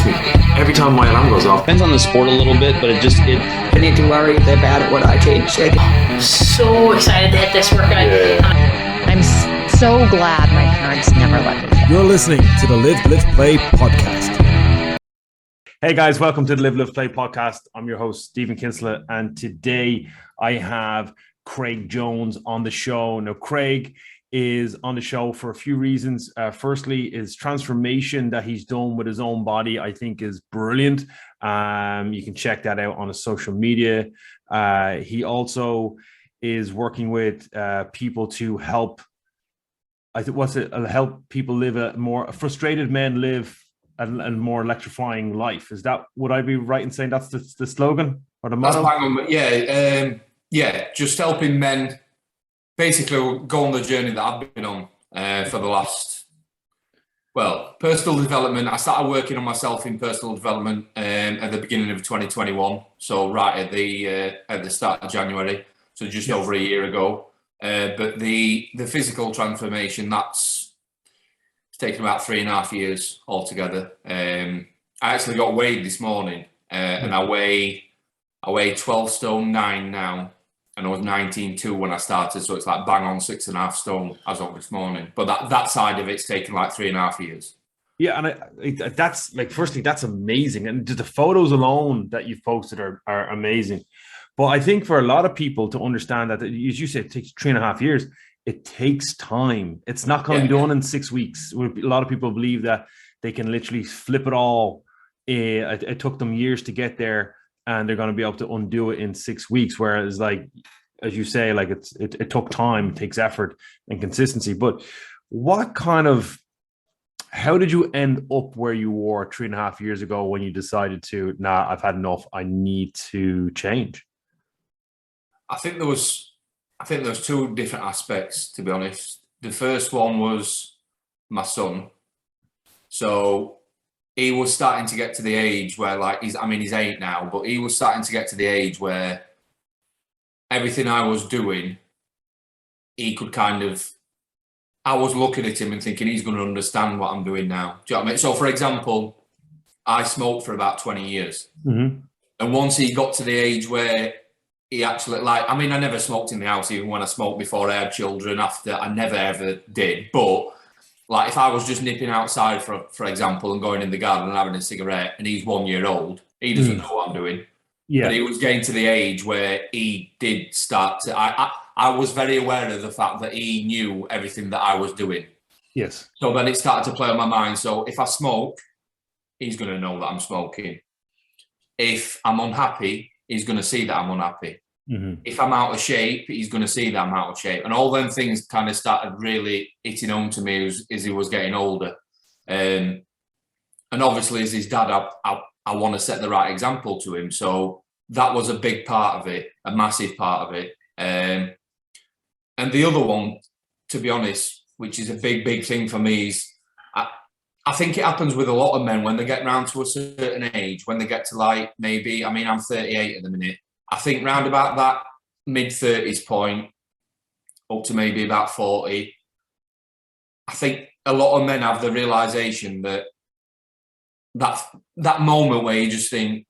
haunts me every time my alarm goes off. Depends on the sport a little bit, but I need to worry they're bad at what I teach. So excited to hit this workout. I'm so glad my parents never let me. You're listening to the Live, Live, Play podcast. Hey guys, welcome to the Live, Live, Play podcast. I'm your host, Stephen Kinsler, and today I have Craig Jones on the show. Now, Craig is on the show for a few reasons. Firstly, his transformation that he's done with his own body, I think, is brilliant. You can check that out on his social media. He also is working with people to help. Help people live a more frustrated men live a more electrifying life. Is that, would I be right in saying that's the slogan or the motto? Yeah, just helping men basically go on the journey that I've been on for the last, personal development. I started working on myself in personal development at the beginning of 2021. So right at the start of January, so just over a year ago. But the physical transformation, it's taken about 3.5 years altogether. I actually got weighed this morning, and I weigh 12 stone 9 now, and I was 19.2 when I started, so it's like bang on 6.5 stone as of this morning. But that side of it's taken like 3.5 years. Yeah, and that's like, firstly, that's amazing, and the photos alone that you've posted are amazing. But I think for a lot of people to understand that, as you said, it takes 3.5 years. It takes time. It's not going to be done in 6 weeks. A lot of people believe that they can literally flip it all. It took them years to get there, and they're going to be able to undo it in 6 weeks. Whereas, like, as you say, like it took time, it takes effort and consistency. But how did you end up where you were 3.5 years ago when you decided to, I've had enough, I need to change? I think there was two different aspects, to be honest. The first one was my son. So he was starting to get to the age where, like, he's 8 now, but he was starting to get to the age where everything I was doing, he could I was looking at him and thinking he's going to understand what I'm doing now. Do you know what I mean? So, for example, I smoked for about 20 years. Mm-hmm. And once he got to the age where he actually, I never smoked in the house, even when I smoked before I had children. After, I never ever did. But like, if I was just nipping outside, for example, and going in the garden and having a cigarette, and he's 1 year old, he doesn't know what I'm doing. Yeah. But he was getting to the age where he did start to. I was very aware of the fact that he knew everything that I was doing. Yes. So then it started to play on my mind. So if I smoke, he's going to know that I'm smoking. If I'm unhappy, he's going to see that I'm unhappy. Mm-hmm. If I'm out of shape, he's going to see that I'm out of shape. And all them things kind of started really hitting home to me as he was getting older. And obviously, as his dad, I want to set the right example to him. So that was a big part of it, a massive part of it. And the other one, to be honest, which is a big, big thing for me, is I think it happens with a lot of men when they get round to a certain age, when they get to I'm 38 at the minute. I think round about that mid-30s point, up to maybe about 40, I think a lot of men have the realisation that moment where you just think,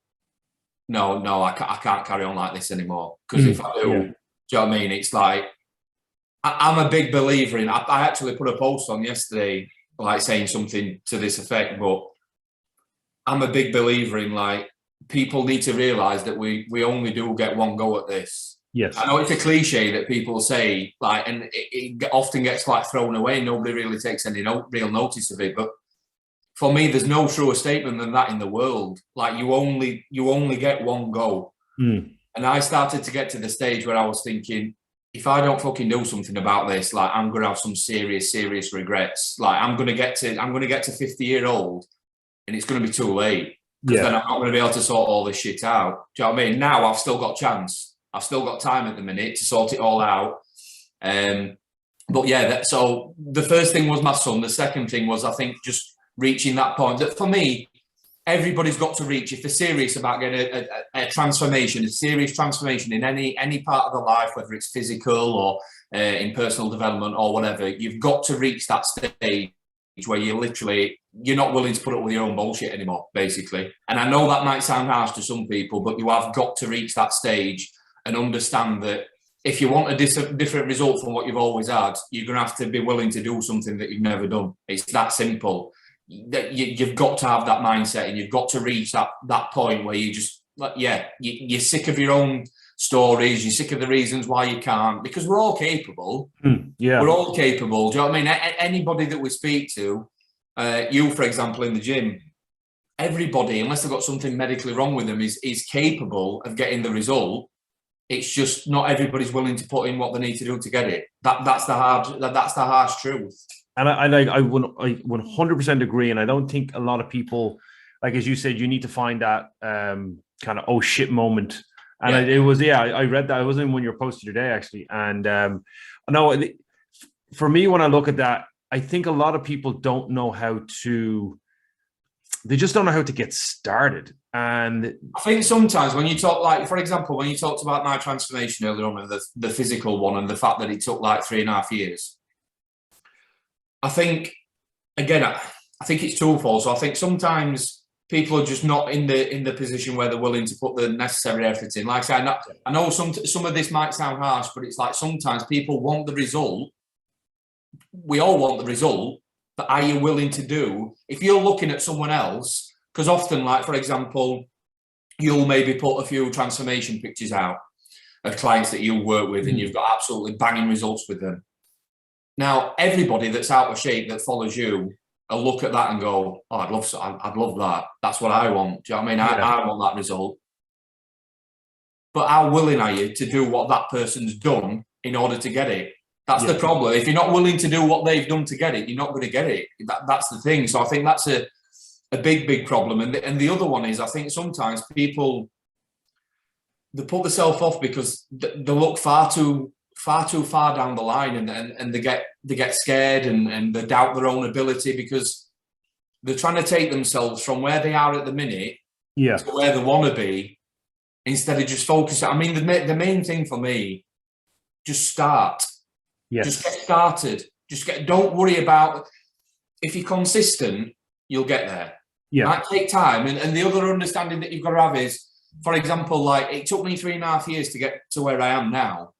no, I can't carry on like this anymore. Because if I do, do you know what I mean? It's like, I'm a big believer in, I actually put a post on yesterday, like saying something to this effect, but I'm a big believer in, like, people need to realise that we only do get one go at this. Yes. I know it's a cliche that people say, like, and it often gets like thrown away. Nobody really takes any real notice of it. But for me, there's no truer statement than that in the world. Like, you only get one go. Mm. And I started to get to the stage where I was thinking, if I don't fucking do something about this, like, I'm going to have some serious regrets. Like, I'm going to get to 50-year-old and it's going to be too late. Because then I'm not going to be able to sort all this shit out. Do you know what I mean? Now I've still got chance. I've still got time at the minute to sort it all out. But yeah, so the first thing was my son. The second thing was, I think, just reaching that point that for me, everybody's got to reach. If they're serious about getting a transformation, a serious transformation in any part of their life, whether it's physical or in personal development or whatever, you've got to reach that stage where you're not willing to put up with your own bullshit anymore, basically. And I know that might sound harsh to some people, but you have got to reach that stage and understand that if you want a different result from what you've always had, you're going to have to be willing to do something that you've never done. It's that simple. You've got to have that mindset, and you've got to reach that point where you just, you're sick of your own stories. You're sick of the reasons why you can't, because we're all capable. We're all capable. Do you know what I mean? Anybody that we speak to, you, for example, in the gym, everybody, unless they've got something medically wrong with them, is capable of getting the result. It's just not everybody's willing to put in what they need to do to get it. That's the harsh truth. And I 100% agree. And I don't think a lot of people, like as you said, you need to find that kind of oh shit moment. And I read that. I was in one of your posts today actually. And no, for me, when I look at that, I think a lot of people don't know they just don't know how to get started. And I think sometimes when you talk, like, for example, when you talked about my transformation earlier on, and the physical one, and the fact that it took like 3.5 years, I think, again, I think it's twofold. So I think sometimes people are just not in the position where they're willing to put the necessary effort in. Like I say, I know some of this might sound harsh, but it's like sometimes people want the result. We all want the result, but are you willing to do? If you're looking at someone else, because often, like, for example, you'll maybe put a few transformation pictures out of clients that you work with, and you've got absolutely banging results with them. Now, everybody that's out of shape that follows you will look at that and go, oh, I'd love that. That's what I want. Do you know what I mean? I want that result. But how willing are you to do what that person's done in order to get it? That's the problem. If you're not willing to do what they've done to get it, you're not going to get it. That's the thing. So I think that's a big problem. And the other one is, I think sometimes people, they put themselves off because they look far too far down the line, and they get scared and they doubt their own ability, because they're trying to take themselves from where they are at the minute to where they want to be, instead of just focusing. I mean, the main thing for me, just start. Just get started. Don't worry about, if you're consistent, you'll get there. It might take time. And the other understanding that you've got to have is, for example, like, it took me 3.5 years to get to where I am now,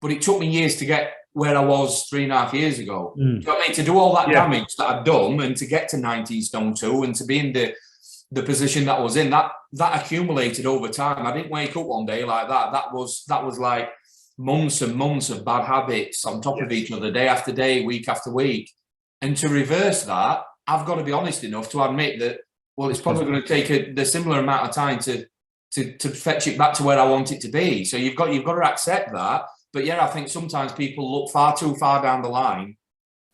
but it took me years to get where I was 3.5 years ago. Do you know what I mean? To do all that damage that I've done, and to get to 19 stone 2, and to be in the position that I was in, that accumulated over time. I didn't wake up one day like that. That was like months and months of bad habits on top of each other, day after day, week after week. And to reverse that, I've got to be honest enough to admit that, well, it's probably going to take the similar amount of time to fetch it back to where I want it to be. So you've got to accept that. But I think sometimes people look far too far down the line.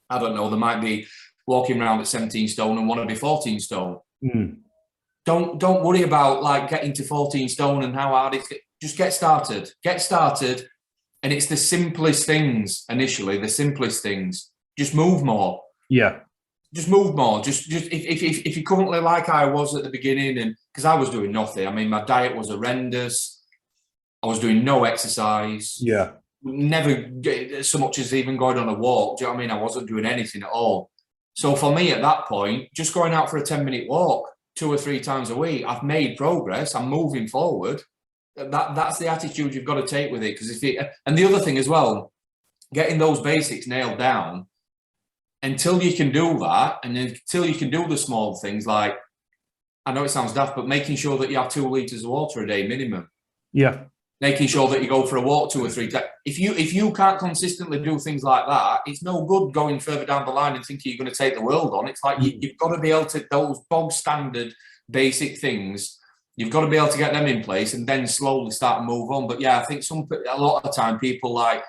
I don't know, they might be walking around at 17 stone and want to be 14 stone. Don't worry about like getting to 14 stone and how hard it's. Just get started. And it's the simplest things initially, the simplest things. Just move more. Just move more. Just if you're currently like I was at the beginning, and because I was doing nothing. I mean, my diet was horrendous. I was doing no exercise. Never so much as even going on a walk. Do you know what I mean? I wasn't doing anything at all. So for me at that point, just going out for a 10-minute walk 2 or 3 times a week, I've made progress. I'm moving forward. That's the attitude you've got to take with it. Because and the other thing as well, getting those basics nailed down, until you can do that, and until you can do the small things, like, I know it sounds daft, but making sure that you have 2 litres of water a day minimum. Making sure that you go for a walk 2 or 3 times. If you can't consistently do things like that, it's no good going further down the line and thinking you're going to take the world on. It's like you've got to be able to, those bog standard basic things, you've got to be able to get them in place and then slowly start and move on. But I think a lot of the time people, like,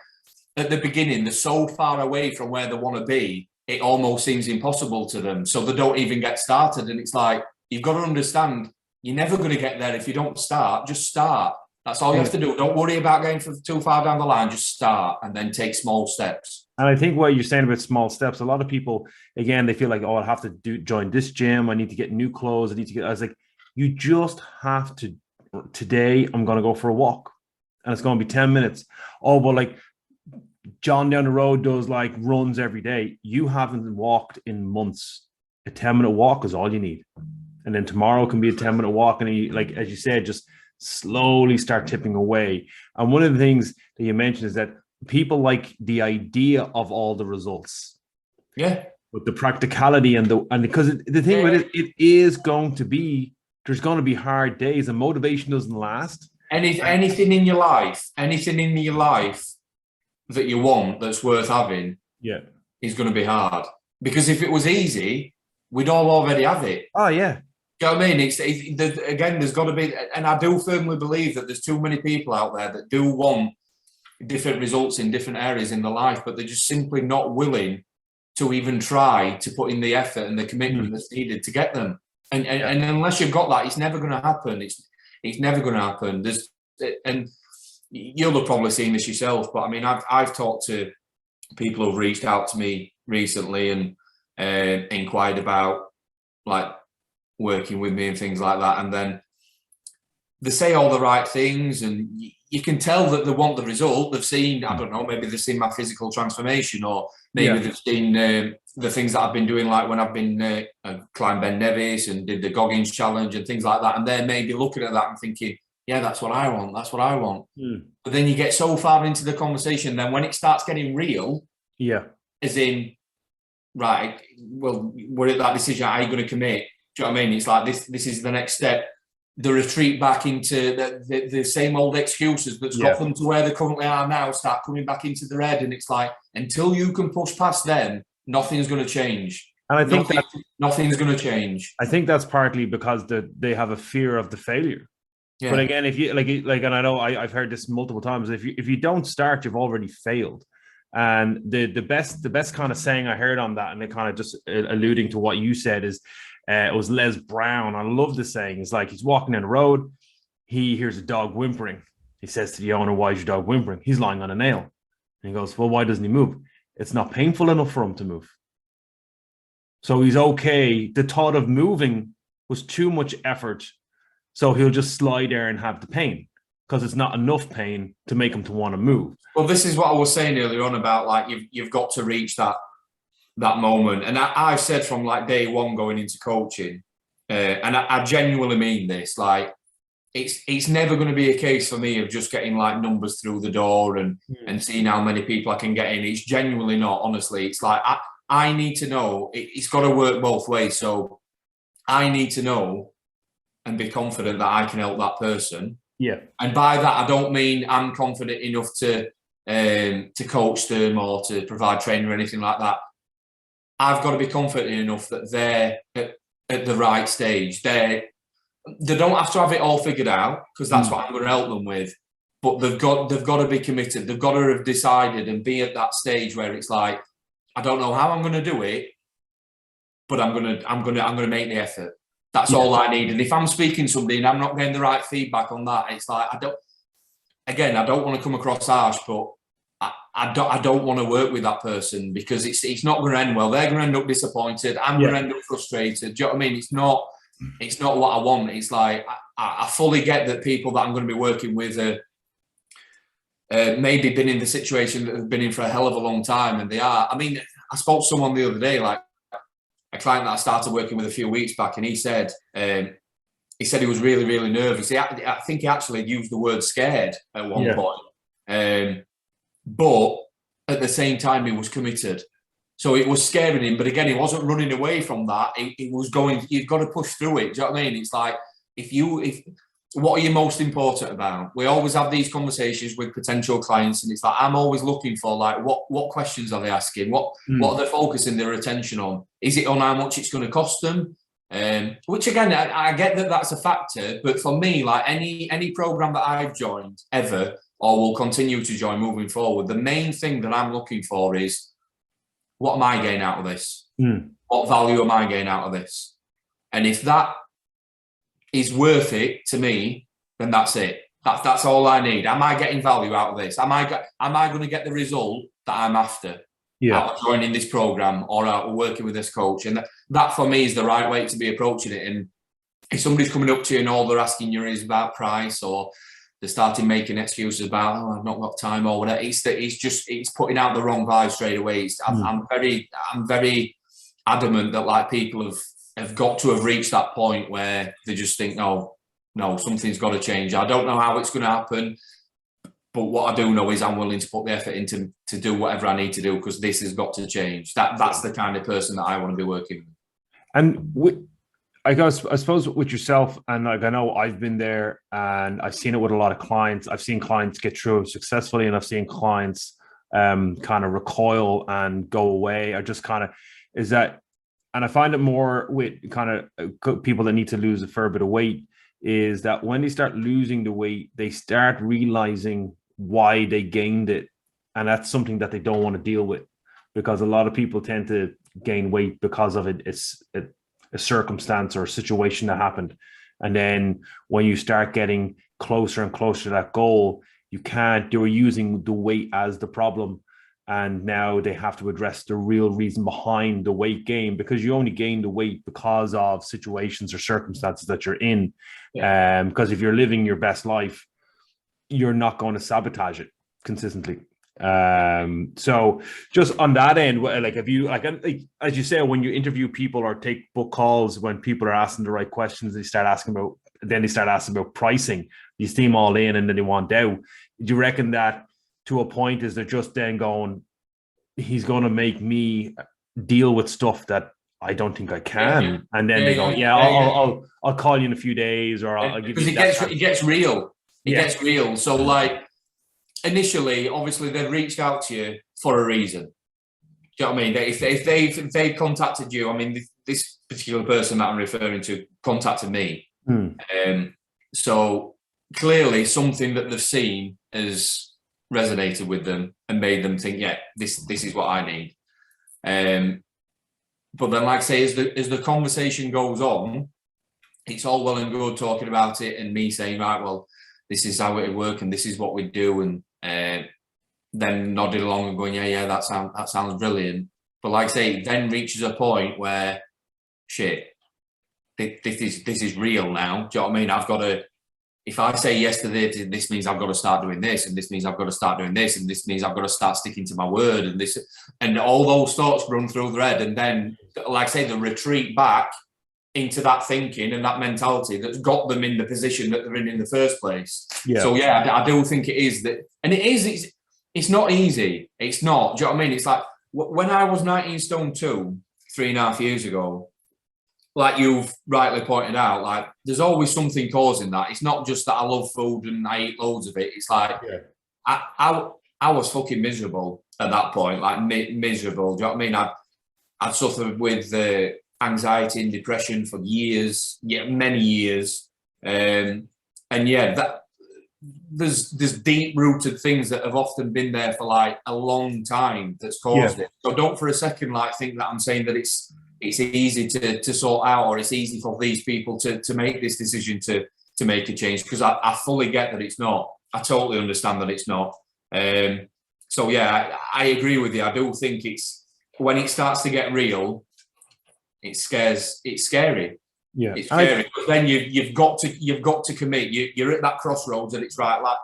at the beginning, they're so far away from where they want to be, it almost seems impossible to them. So they don't even get started. And it's like, you've got to understand, you're never going to get there if you don't start. Just start. That's all you have to do. Don't worry about going too far down the line. Just start and then take small steps. And I think what you're saying about small steps, a lot of people, again, they feel like, oh, I have to join this gym. I need to get new clothes. I was like, you just have to, today I'm going to go for a walk and it's going to be 10 minutes. Oh, but like, John down the road does like runs every day. You haven't walked in months. A 10-minute walk is all you need. And then tomorrow can be a 10-minute walk. And you, like, as you said, just slowly start tipping away. And one of the things that you mentioned is that people like the idea of all the results. Yeah. With the practicality and because the thing with it is going to be, there's going to be hard days and motivation doesn't last. Anything in your life that you want that's worth having is going to be hard. Because if it was easy, we'd all already have it. Oh, yeah. Do you know what I mean? Again, there's got to be, and I do firmly believe that there's too many people out there that do want different results in different areas in their life, but they're just simply not willing to even try to put in the effort and the commitment that's needed to get them. And unless you've got that, it's never going to happen. It's never going to happen. And you'll have probably seen this yourself, but I mean, I've talked to people who've reached out to me recently and inquired about like working with me and things like that, and then they say all the right things, and you can tell that they want the result. They've seen, I don't know, maybe they've seen my physical transformation, or maybe they've seen the things that I've been doing, like when I've been climbed Ben Nevis and did the Goggins challenge and things like that, and they're maybe looking at that and thinking, yeah, that's what I want. That's what I want. But then you get so far into the conversation, then when it starts getting real, as in, right, well, we're at that decision. Are you going to commit? Do you know what I mean? It's like this is the next step. The retreat back into the same old excuses that's got them to where they currently are now start coming back into their head, and it's like, until you can push past them, nothing's going to change. And I think nothing's going to change. I think that's partly because they have a fear of the failure. Yeah. But again, if you like, and I know I've heard this multiple times. If you don't start, you've already failed. And the best kind of saying I heard on that, and it kind of just alluding to what you said, is it was Les Brown. I love the saying. It's like he's walking down the road, he hears a dog whimpering. He says to the owner, "Why is your dog whimpering?" "He's lying on a nail." And he goes, "Well, why doesn't he move?" "It's not painful enough for him to move." So he's okay. The thought of moving was too much effort. So he'll just slide there and have the pain because it's not enough pain to make him to want to move. Well, this is what I was saying earlier on about like you've got to reach that moment. And I've said from like day one going into coaching, and I genuinely mean this, like it's never going to be a case for me of just getting like numbers through the door and seeing how many people I can get in. It's genuinely not, honestly. It's like I need to know, it's got to work both ways. So I need to know and be confident that I can help that person. Yeah. And by that, I don't mean I'm confident enough to coach them or to provide training or anything like that. I've got to be confident enough that they're at the right stage. They don't have to have it all figured out, because that's what I'm going to help them with. But they've got to be committed. They've got to have decided and be at that stage where it's like, I don't know how I'm going to do it, but I'm going to make the effort. That's all I need. And if I'm speaking to somebody and I'm not getting the right feedback on that, it's like I don't want to come across harsh, but I don't want to work with that person, because it's not going to end well. They're going to end up disappointed. I'm going to end up frustrated. Do you know what I mean? It's not what I want. It's like I fully get that people that I'm going to be working with are maybe been in the situation that they've been in for a hell of a long time, and they are. I mean, I spoke to someone the other day, like a client that I started working with a few weeks back, and he said he was really, really nervous. I think he actually used the word scared at one point. But at the same time, he was committed. So it was scaring him. But again, he wasn't running away from that. He was going, you've got to push through it. Do you know what I mean? It's like, what are you most important about? We always have these conversations with potential clients, and it's like, I'm always looking for like, what questions are they asking? What are they focusing their attention on? Is it on how much it's going to cost them? Which again, I get that that's a factor, but for me, like any program that I've joined ever, or will continue to join moving forward, the main thing that I'm looking for is, what am I getting out of this? What value am I getting out of this? And if that is worth it to me, then that's it. That's all I need. Am I getting value out of this? Am I going to get the result that I'm after? Out of joining this program or out of working with this coach? And that for me is the right way to be approaching it. And if somebody's coming up to you and all they're asking you is about price, or They started making excuses about, oh, I've not got time or whatever. It's putting out the wrong vibe straight away. I'm very adamant that like people have got to have reached that point where they just think, no, something's got to change. I don't know how it's going to happen, but what I do know is I'm willing to put the effort into to do whatever I need to do because this has got to change. That's the kind of person that I want to be working with. And I suppose with yourself, and like I know I've been there and I've seen it with a lot of clients. I've seen clients get through successfully, and I've seen clients kind of recoil and go away, or just kind of is that. And I find it more with kind of people that need to lose a fair bit of weight is that when they start losing the weight, they start realizing why they gained it, and that's something that they don't want to deal with, because a lot of people tend to gain weight because of it. It's a circumstance or a situation that happened. And then when you start getting closer and closer to that goal, they were using the weight as the problem. And now they have to address the real reason behind the weight gain, because you only gain the weight because of situations or circumstances that you're in. Yeah. Because if you're living your best life, you're not going to sabotage it consistently. So just on that end, like if you like as you say, when you interview people or take book calls, when people are asking the right questions, they start asking about pricing. You steam all in and then they want out. Do you reckon that to a point is they're just then going, he's going to make me deal with stuff that I don't think I can, yeah. And then they go, I'll call you in a few days, or I'll give you because it gets real. It gets real. So like, initially, obviously, they've reached out to you for a reason. Do you know what I mean? If they've contacted you, I mean, this particular person that I'm referring to contacted me. So clearly, something that they've seen has resonated with them and made them think, yeah, this is what I need. But then, like I say, as the conversation goes on, it's all well and good talking about it and me saying, right, well, this is how it would work and this is what we do, and then nodding along and going, yeah, that sounds brilliant. But like I say, it then reaches a point where, shit, this is real now. Do you know what I mean? I've got to, if I say yes to this means I've got to start doing this, and this means I've got to start doing this, and this means I've got to start sticking to my word, and this, and all those thoughts run through their head, and then, like I say, the retreat back into that thinking and that mentality that's got them in the position that they're in the first place. Yeah. So yeah, I do think it is that, and it's not easy. It's not. Do you know what I mean? It's like when I was 19 stone 2, 3.5 years ago, like you've rightly pointed out, like there's always something causing that. It's not just that I love food and I eat loads of it. It's like I was fucking miserable at that point, like miserable. Do you know what I mean? I'd suffered with anxiety and depression for years, many years, and that there's deep-rooted things that have often been there for like a long time that's caused it. So don't for a second like think that I'm saying that it's easy to sort out, or it's easy for these people to make this decision to make a change, because I fully get that it's not. I totally understand that it's not. So yeah, I agree with you. I do think it's when it starts to get real, it's scary. Yeah, it's scary. But then you've got to commit. You're at that crossroads, and it's right. Like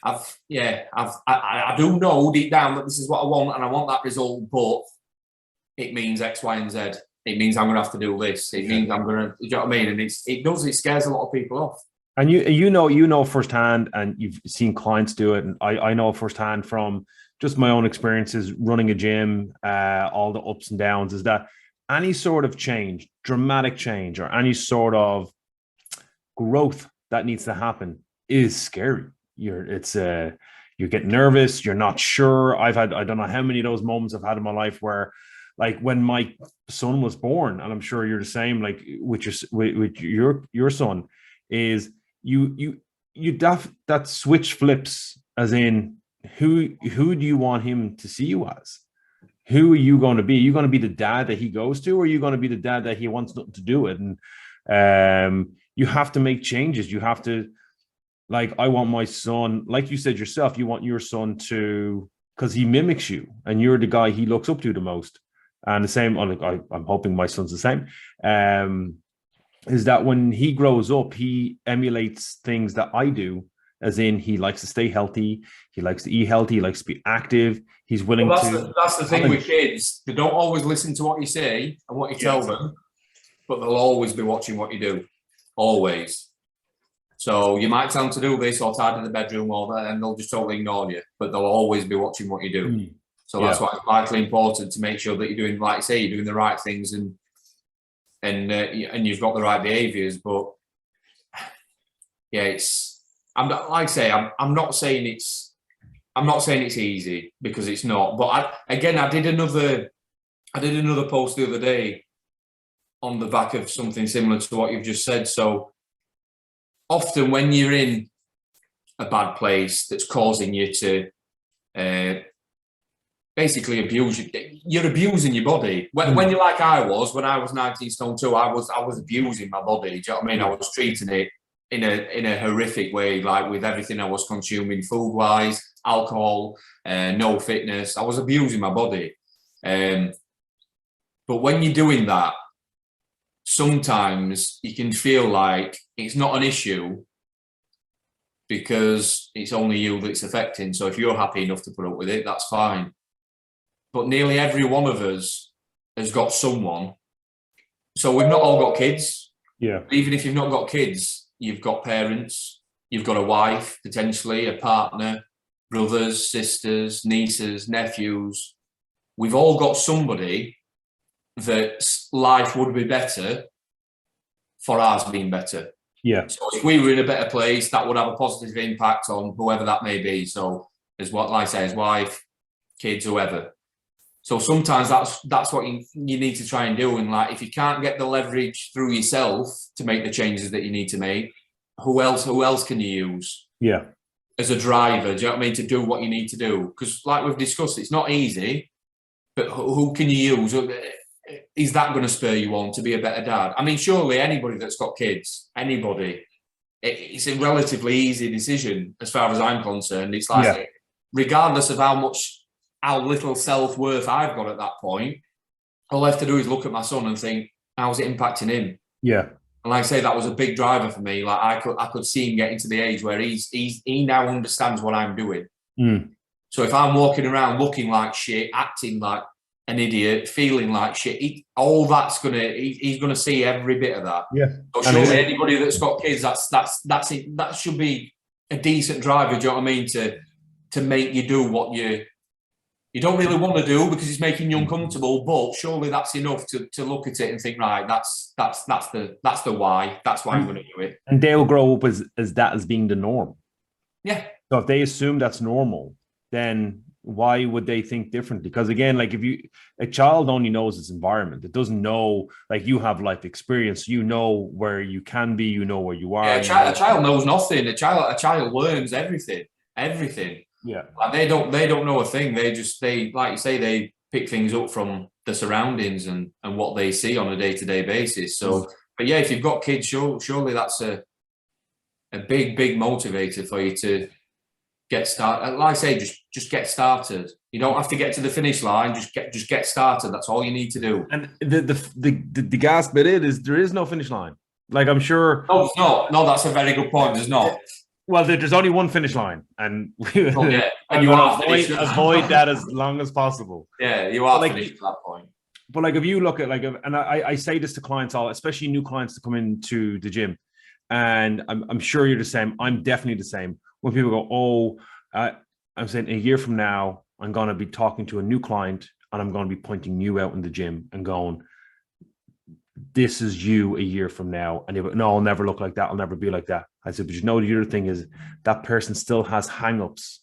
I do know deep down that this is what I want, and I want that result. But it means X, Y, and Z. It means I'm going to have to do this. It means I'm going to. You know what I mean? And it scares a lot of people off. And you know firsthand, and you've seen clients do it, and I know firsthand from just my own experiences running a gym, all the ups and downs, is that any sort of change, dramatic change, or any sort of growth that needs to happen is scary. You get nervous. You're not sure. I don't know how many of those moments I've had in my life where, like when my son was born, and I'm sure you're the same, like with your son, is that switch flips, as in who do you want him to see you as? Who are you going to be? Are you going to be the dad that he goes to, or are you going to be the dad that he wants nothing to do with? And you have to make changes. You have to, like, I want my son, like you said yourself, you want your son to, because he mimics you and you're the guy he looks up to the most. And the same, I'm hoping my son's the same, is that when he grows up, he emulates things that I do, as in he likes to stay healthy, he likes to eat healthy, he likes to be active, he's willing to. That's the thing with kids. They don't always listen to what you say and what you tell them, but they'll always be watching what you do. Always. So you might tell them to do this or tidy the bedroom or that, and they'll just totally ignore you, but they'll always be watching what you do. So that's why it's vitally important to make sure that you're doing, like I say, you're doing the right things and you've got the right behaviours. But yeah, I'm not saying it's easy, because it's not. But I did another post the other day on the back of something similar to what you've just said. So often when you're in a bad place that's causing you to basically you're abusing your body. When you're like I was, when I was 19 stone 2, I was abusing my body. Do you know what I mean? I was treating it in a horrific way, like with everything I was consuming, food wise, alcohol, no fitness. I was abusing my body. But when you're doing that, sometimes you can feel like it's not an issue because it's only you that's affecting. So if you're happy enough to put up with it, that's fine. But nearly every one of us has got someone. So we've not all got kids. Yeah. Even if you've not got kids, you've got parents, you've got a wife, potentially a partner, brothers, sisters, nieces, nephews. We've all got somebody that life would be better for ours being better. Yeah. So if we were in a better place, that would have a positive impact on whoever that may be. So as what, like I say, his wife, kids, whoever. So sometimes that's what you need to try and do. And like, if you can't get the leverage through yourself to make the changes that you need to make, who else can you use? Yeah. As a driver, do you know what I mean? To do what you need to do. Because like we've discussed, it's not easy, but who can you use? Is that going to spur you on to be a better dad? I mean, surely anybody that's got kids, it's a relatively easy decision as far as I'm concerned. It's like, regardless of how little self-worth I've got at that point, all I have to do is look at my son and think, how's it impacting him? Yeah. And like I say, that was a big driver for me. Like I could see him getting to the age where he now understands what I'm doing. So if I'm walking around looking like shit, acting like an idiot, feeling like shit, he's gonna see every bit of that. Yeah. So surely anybody that's got kids, that's it. That should be a decent driver. Do you know what I mean? To make you do what you don't really want to do because it's making you uncomfortable, but surely that's enough to look at it and think, right, that's the why. That's why I'm going to do it. And they'll grow up as being the norm. Yeah. So if they assume that's normal, then why would they think differently? Because again, like a child only knows its environment. It doesn't know, like you have life experience. You know where you can be. You know where you are. Yeah, a child knows nothing. A child learns everything. Yeah. Like they don't know a thing. They like you say, they pick things up from the surroundings and what they see on a day-to-day basis. So, but yeah, if you've got kids, surely that's a big motivator for you to get started. Like I say, just get started. You don't have to get to the finish line. Just get started. That's all you need to do. And the gas bit is there is no finish line. Like I'm sure. No, it's not. No, that's a very good point. There's not. Well, there's only one finish line, and and you are avoid that as long as possible. Yeah, you are finished at that point. But like, if you look at and I say this to clients, especially new clients to come into the gym, and I'm sure you're the same. I'm definitely the same. When people go, I'm saying a year from now, I'm going to be talking to a new client, and I'm going to be pointing you out in the gym and going, this is you a year from now. And they go, no, I'll never look like that. I'll never be like that. I said, but the other thing is that person still has hang-ups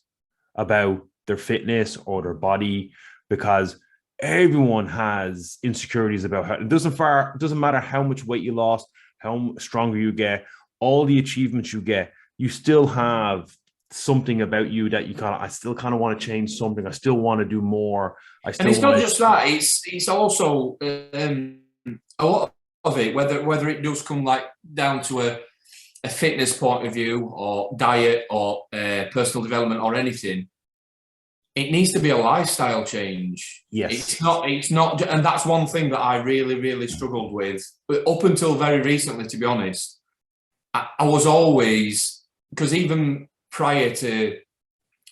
about their fitness or their body, because everyone has insecurities about how it doesn't matter how much weight you lost, how stronger you get, all the achievements you get, you still have something about you that I still kind of want to change something. I still want to do more. And it's not just that, it's also a lot of it, whether it does come like down to a fitness point of view or diet or personal development or anything, it needs to be a lifestyle change. Yes. It's not, and that's one thing that I really struggled with. But up until very recently, to be honest, I was always, because even prior to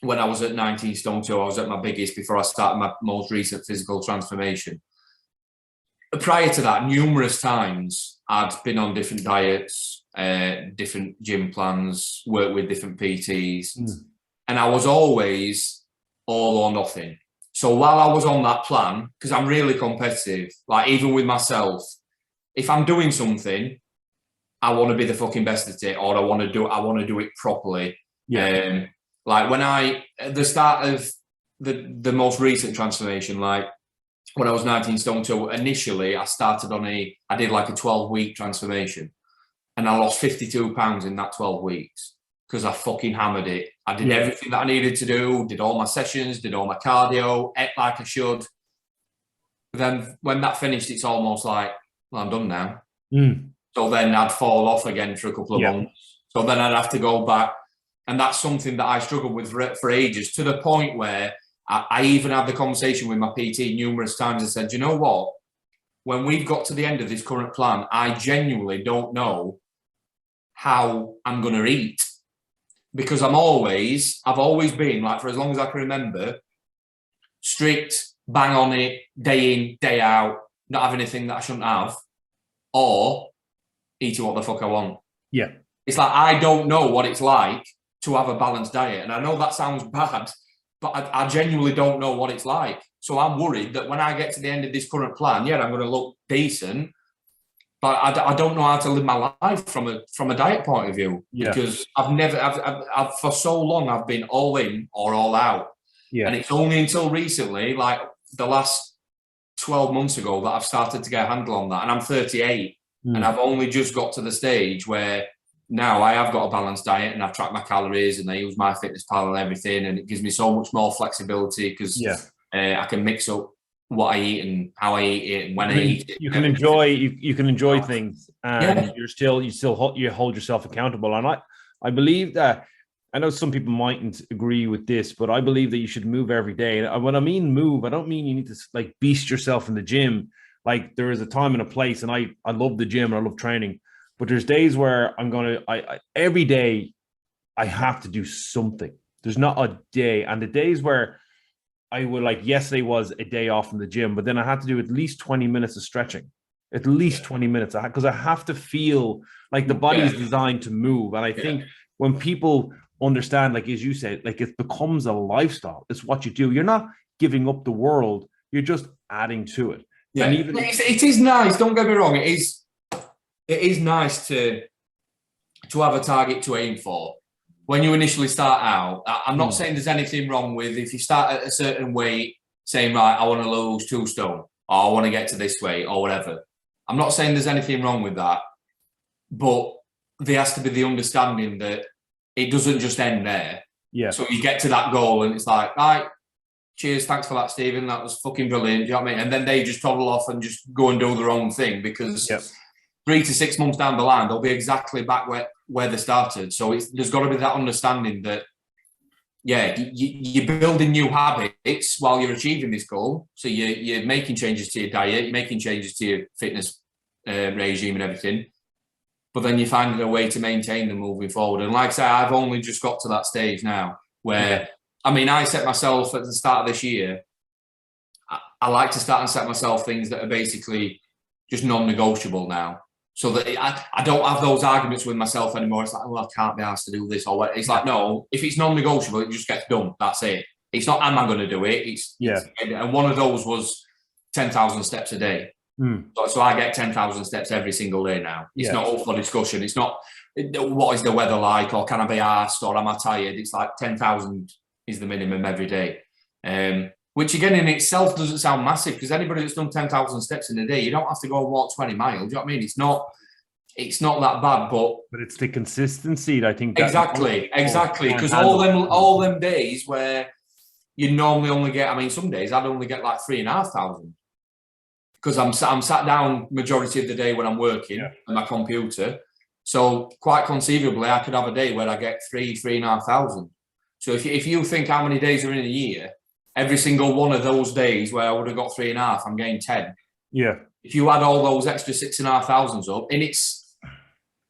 when I was at 19 stone 2, I was at my biggest before I started my most recent physical transformation. Prior to that, numerous times I'd been on different diets, different gym plans, worked with different PTs, and I was always all or nothing. So while I was on that plan, because I'm really competitive, like even with myself, if I'm doing something, I want to be the fucking best at it, or I want to do it properly. Yeah. Like when at the start of the most recent transformation, like when I was 19 stone 2, initially I did like a 12-week transformation, and I lost 52 pounds in that 12 weeks because I fucking hammered it. I did everything that I needed to do, did all my sessions, did all my cardio, ate like I should. But then when that finished, it's almost like, well, I'm done now. So then I'd fall off again for a couple of months. So then I'd have to go back. And that's something that I struggled with for ages, to the point where I even had the conversation with my PT numerous times and said, you know what? When we've got to the end of this current plan, I genuinely don't know how I'm going to eat. Because I've always been, like, for as long as I can remember, strict, bang on it, day in, day out, not have anything that I shouldn't have, or eating what the fuck I want. Yeah. It's like, I don't know what it's like to have a balanced diet. And I know that sounds bad, but I genuinely don't know what it's like. So I'm worried that when I get to the end of this current plan, I'm going to look decent, but I don't know how to live my life from a diet point of view, because I've for so long, I've been all in or all out. Yeah. And it's only until recently, like the last 12 months ago, that I've started to get a handle on that. And I'm 38 and I've only just got to the stage where now I have got a balanced diet and I've tracked my calories and I use MyFitnessPal and everything. And it gives me so much more flexibility because I can mix up what I eat and how I eat it and when I eat it. You can enjoy things, and you hold yourself accountable. And I believe that, I know some people mightn't agree with this, but I believe that you should move every day. And when I mean move, I don't mean you need to like beast yourself in the gym. Like there is a time and a place, and I love the gym and I love training, but there's days where every day I have to do something. There's not a day, and the days where I would, like yesterday was a day off from the gym, but then I had to do at least 20 minutes of stretching, at least 20 minutes, because I have to feel like the body is designed to move. And I think when people understand, like, as you said, like it becomes a lifestyle, it's what you do. You're not giving up the world, you're just adding to it. Yeah, and even it is nice, don't get me wrong, it is nice to have a target to aim for. When you initially start out, I'm not saying there's anything wrong with if you start at a certain weight, saying, right, I want to lose 2 stone, or I want to get to this weight, or whatever. I'm not saying there's anything wrong with that, but there has to be the understanding that it doesn't just end there. Yeah. So you get to that goal and it's like, right, cheers, thanks for that, Stephen. That was fucking brilliant. Do you know what I mean? And then they just toddle off and just go and do their own thing, because 3 to 6 months down the line, they'll be exactly back where they started. So there's got to be that understanding that, you're building new habits while you're achieving this goal. So you're making changes to your diet, you're making changes to your fitness regime and everything. But then you're finding a way to maintain them moving forward. And like I say, I've only just got to that stage now where, I set myself at the start of this year. I like to start and set myself things that are basically just non-negotiable now. So that I don't have those arguments with myself anymore. It's like, oh, I can't be asked to do this or what. It's like, no, if it's non-negotiable, it just gets done. That's it. It's not, am I going to do it? And one of those was 10,000 steps a day. So I get 10,000 steps every single day now. It's not up for discussion. It's not, what is the weather like, or can I be asked, or am I tired? It's like 10,000 is the minimum every day. Which again in itself doesn't sound massive, because anybody that's done 10,000 steps in a day, you don't have to go and walk 20 miles. Do you know what I mean? It's not that bad, but it's the consistency that I think. Exactly. Because all them days where you normally only get, some days I'd only get like 3,500, because I'm sat down majority of the day when I'm working on my computer. So quite conceivably, I could have a day where I get 3,500. So if you think how many days are in a year, every single one of those days where I would have got 3.5, I'm getting 10. Yeah. If you add all those extra 6,500 up, and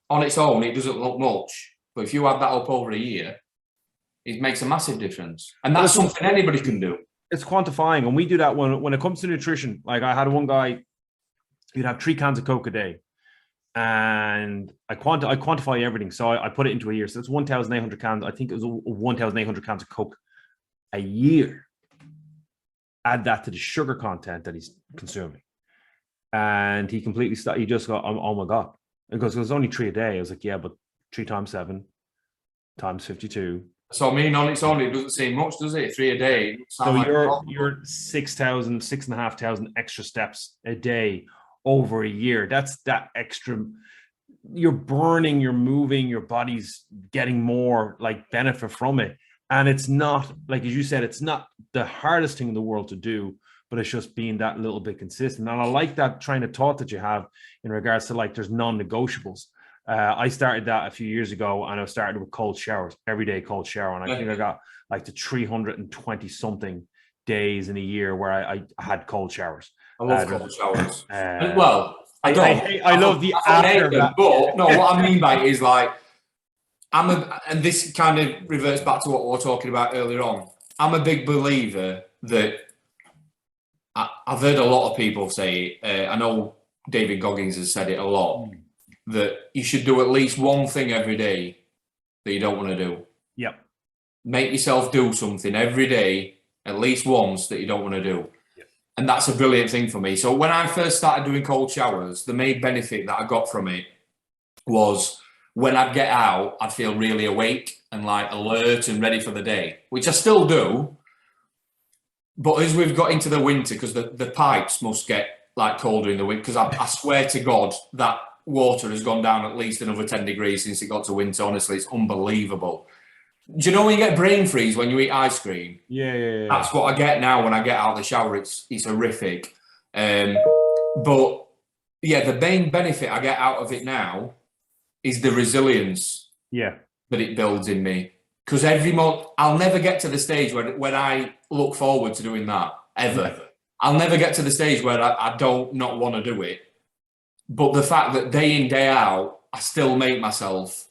on its own, it doesn't look much. But if you add that up over a year, it makes a massive difference. And that's something anybody can do. It's quantifying, and we do that when it comes to nutrition. Like I had one guy, he'd have 3 cans of Coke a day, and I quantify everything. So I put it into a year. So it's 1,800 cans. I think it was 1,800 cans of Coke a year. Add that to the sugar content that he's consuming, and he completely stopped. He just got, oh my god, because it was only 3 a day. I was like, yeah, but 3 times 7 times 52. So I mean, on its own, it doesn't seem much, does it? 3 a day. So you're 6,000, 6,500 extra steps a day over a year. That's that extra. You're burning, you're moving, your body's getting more like benefit from it. And it's not, like as you said, it's not the hardest thing in the world to do, but it's just being that little bit consistent. And I like that train of thought that you have in regards to like there's non-negotiables. I started that a few years ago, and I started with cold showers, every day cold shower. And I think I got like to 320 something days in a year where I had cold showers. I love cold showers. Well, I love the after that. But no, what I mean by it is like, and this kind of reverts back to what we were talking about earlier on. I'm a big believer that I've heard a lot of people say, I know David Goggins has said it a lot, that you should do at least one thing every day that you don't want to do. Yep. Make yourself do something every day, at least once, that you don't want to do. Yep. And that's a brilliant thing for me. So when I first started doing cold showers, the main benefit that I got from it was when I'd get out, I'd feel really awake and like alert and ready for the day, which I still do. But as we've got into the winter, because the pipes must get like colder in the winter, because I swear to God that water has gone down at least another 10 degrees since it got to winter. Honestly, it's unbelievable. Do you know when you get brain freeze when you eat ice cream? Yeah. That's what I get now when I get out of the shower. It's horrific. But yeah, the main benefit I get out of it now is the resilience that it builds in me. Because every month, I'll never get to the stage when I look forward to doing that, ever. I'll never get to the stage where I don't not want to do it. But the fact that day in, day out, I still make myself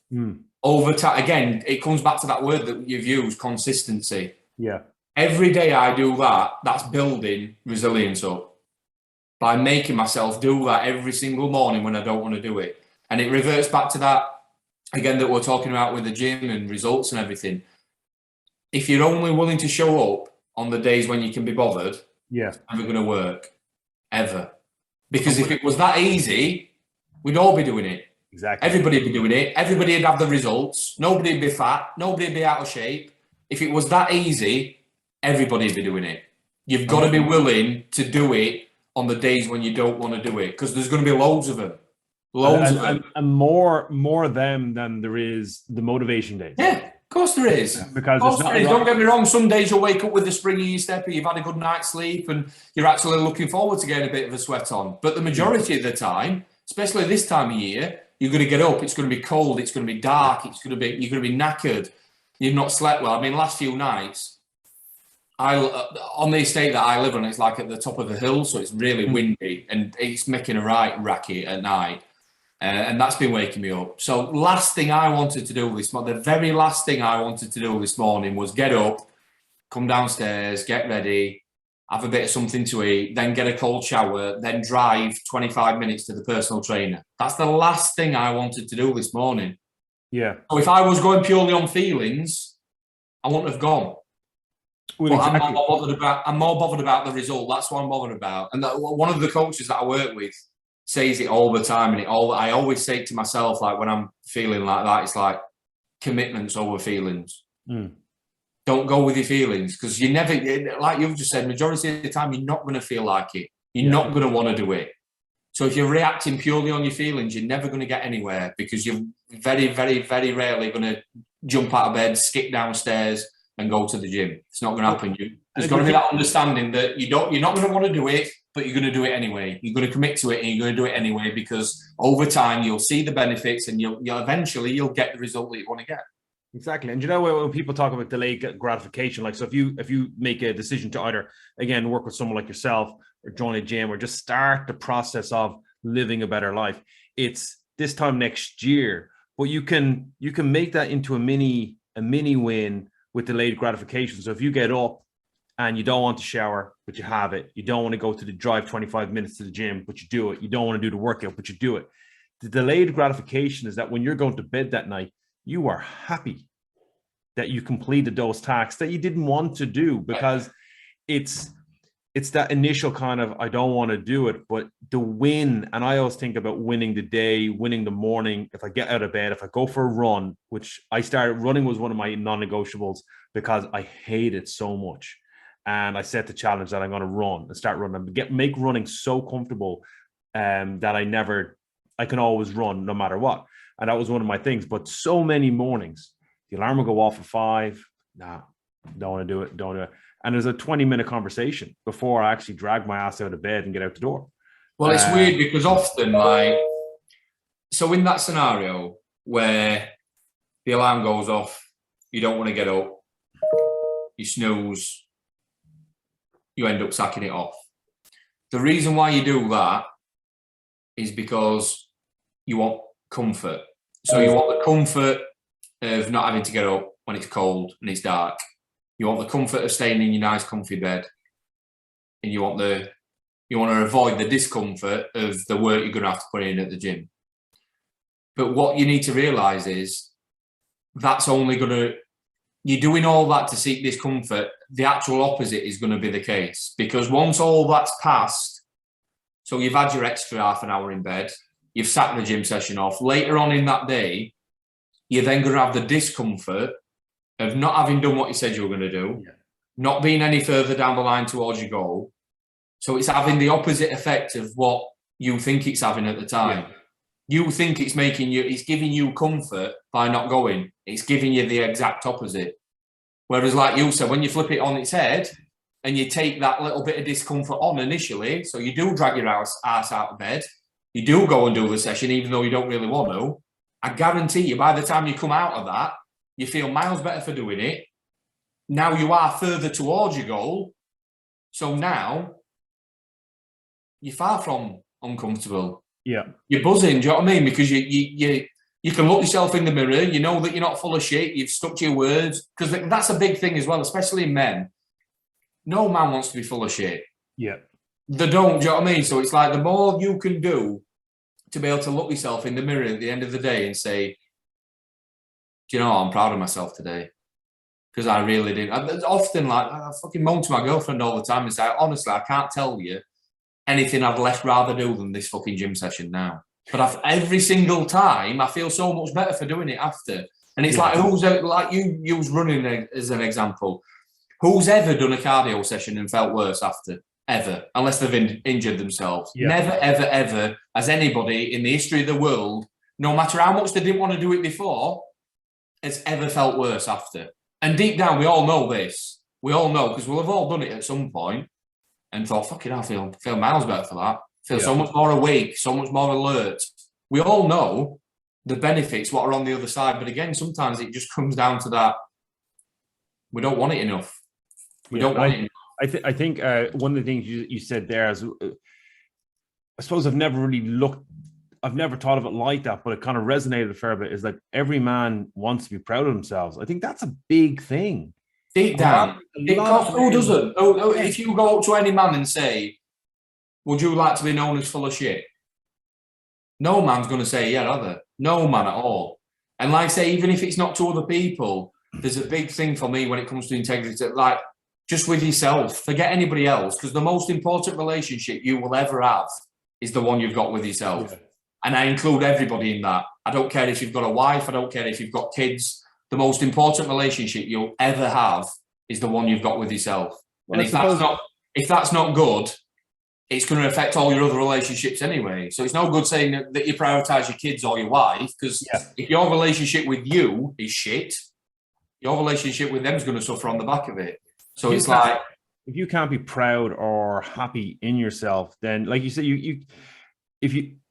over time. Again, it comes back to that word that you've used, consistency. Yeah. Every day I do that, that's building resilience up by making myself do that every single morning when I don't want to do it. And it reverts back to that, again, that we're talking about with the gym and results and everything. If you're only willing to show up on the days when you can be bothered, it's never going to work, ever. Because if it was that easy, we'd all be doing it. Exactly. Everybody would be doing it. Everybody would have the results. Nobody would be fat. Nobody would be out of shape. If it was that easy, everybody would be doing it. You've got to be willing to do it on the days when you don't want to do it, because there's going to be loads of them. And more of them than there is the motivation days. Yeah, of course there is. Because don't get me wrong, some days you'll wake up with the spring in your step, you've had a good night's sleep, and you're actually looking forward to getting a bit of a sweat on. But the majority of the time, especially this time of year, you're going to get up, it's going to be cold, it's going to be dark, you're going to be knackered, you've not slept well. I mean, last few nights, on the estate that I live on, it's like at the top of a hill, so it's really windy, and it's making a right racket at night. And that's been waking me up. So last thing I wanted to do this morning, the very last thing I wanted to do this morning was get up, come downstairs, get ready, have a bit of something to eat, then get a cold shower, then drive 25 minutes to the personal trainer. That's the last thing I wanted to do this morning. Yeah. So if I was going purely on feelings, I wouldn't have gone. Well, exactly. I'm more bothered about the result. That's what I'm bothered about. And one of the coaches that I work with says it all the time, and I always say it to myself, like when I'm feeling like that, it's like commitments over feelings. Don't go with your feelings, because you never, like you've just said, majority of the time you're not going to feel like it. You're not going to want to do it. So if you're reacting purely on your feelings, you're never going to get anywhere, because you're very, very, very rarely going to jump out of bed, skip downstairs, and go to the gym. It's not going to happen. There's got to be that understanding that you're not going to want to do it, but you're going to do it anyway. You're going to commit to it, and you're going to do it anyway, because over time you'll see the benefits, and you'll eventually get the result that you want to get. Exactly. And you know, when people talk about delayed gratification, like, so if you make a decision to either, again, work with someone like yourself or join a gym or just start the process of living a better life, it's this time next year, but you can make that into a mini win with delayed gratification. So if you get up and you don't want to shower, but you have it, you don't want to go to the drive 25 minutes to the gym, but you do it. You don't want to do the workout, but you do it. The delayed gratification is that when you're going to bed that night, you are happy that you completed those tasks that you didn't want to do, because it's that initial kind of, I don't want to do it, but the win. And I always think about winning the day, winning the morning. If I get out of bed, if I go for a run, which I started running was one of my non-negotiables because I hate it so much. And I set the challenge that I'm going to run and start running, make running so comfortable that I can always run no matter what. And that was one of my things. But so many mornings, the alarm will go off at 5. Nah, don't want to do it. Don't do it. And there's a 20-minute conversation before I actually drag my ass out of bed and get out the door. Well, it's weird because often, like, so in that scenario where the alarm goes off, you don't want to get up, you snooze, you end up sacking it off. The reason why you do that is because you want comfort. So you want the comfort of not having to get up when it's cold and it's dark. You want the comfort of staying in your nice, comfy bed, and you want to avoid the discomfort of the work you're going to have to put in at the gym. But what you need to realise is that's only going to. You're doing all that to seek discomfort. The actual opposite is going to be the case, because once all that's passed, so you've had your extra half an hour in bed, you've sacked the gym session off. Later on in that day, you're then going to have the discomfort of not having done what you said you were going to do, not being any further down the line towards your goal. So it's having the opposite effect of what you think it's having at the time. Yeah. You think it's giving you comfort by not going. It's giving you the exact opposite. Whereas, like you said, when you flip it on its head and you take that little bit of discomfort on initially, so you do drag your ass out of bed, you do go and do the session even though you don't really want to, I guarantee you by the time you come out of that, you feel miles better for doing it. Now you are further towards your goal. So now you're far from uncomfortable. Yeah. You're buzzing, do you know what I mean? Because you can look yourself in the mirror, you know that you're not full of shit, you've stuck to your words. Because that's a big thing as well, especially in men. No man wants to be full of shit. Yeah. They don't, do you know what I mean? So it's like the more you can do to be able to look yourself in the mirror at the end of the day and say, do you know what? I'm proud of myself today, because I really didn't. It's often like I fucking moan to my girlfriend all the time and say, honestly, I can't tell you anything I'd less rather do than this fucking gym session now. But every single time, I feel so much better for doing it after. And it's like, who's like you was running as an example. Who's ever done a cardio session and felt worse after? Ever, unless they've injured themselves. Yeah. Never, ever, ever has anybody in the history of the world, no matter how much they didn't want to do it before, has ever felt worse after. And deep down, we all know this. We all know, because we'll have all done it at some point and thought, fucking hell, I feel miles better for that. Feel so much more awake, so much more alert. We all know the benefits, what are on the other side. But again, sometimes it just comes down to that. We don't want it enough. We don't want it enough. I think one of the things you said there is, I suppose I've never thought of it like that, but it kind of resonated a fair bit, is like every man wants to be proud of themselves. I think that's a big thing. Deep down. Because who doesn't? If you go up to any man and say, would you like to be known as full of shit? No man's going to say yeah, are they? No man at all. And like I say, even if it's not to other people, there's a big thing for me when it comes to integrity, like just with yourself. Forget anybody else, because the most important relationship you will ever have is the one you've got with yourself. Yeah. And I include everybody in that. I don't care if you've got a wife. I don't care if you've got kids. The most important relationship you'll ever have is the one you've got with yourself. Well, and if that's not good, it's going to affect all your other relationships anyway. So it's no good saying that you prioritize your kids or your wife, because if your relationship with you is shit, your relationship with them is going to suffer on the back of it. So it's like, if you can't be proud or happy in yourself, then like you said,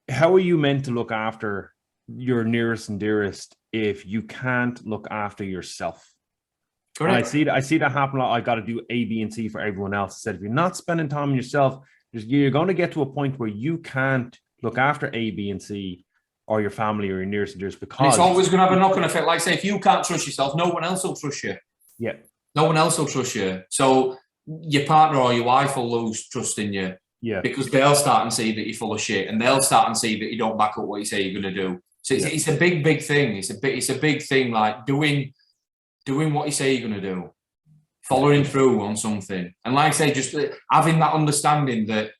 how are you meant to look after your nearest and dearest if you can't look after yourself? Correct. And I see that happen a lot. I got to do A, B, and C for everyone else. I said, if you're not spending time on yourself, you're going to get to a point where you can't look after A, B, and C, or your family or your nearest and dearest, because it's always going to have a knock-on effect. Like say, if you can't trust yourself, no one else will trust you. Yeah. No one else will trust you. So your partner or your wife will lose trust in you. Yeah. Because they'll start and see that you're full of shit, and they'll start and see that you don't back up what you say you're going to do. So it's a big thing. It's a big thing, like doing what you say you're going to do, following through on something. And like I say, just having that understanding that